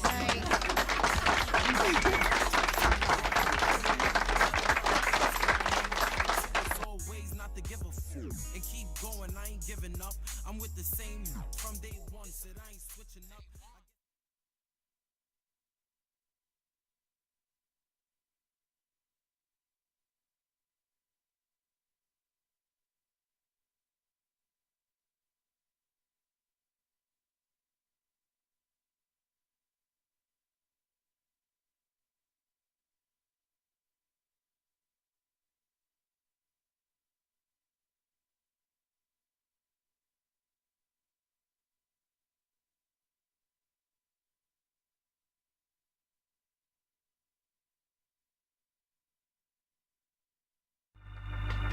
I'm with the same from day one, said I ain't switching up.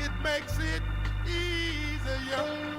It makes it easier.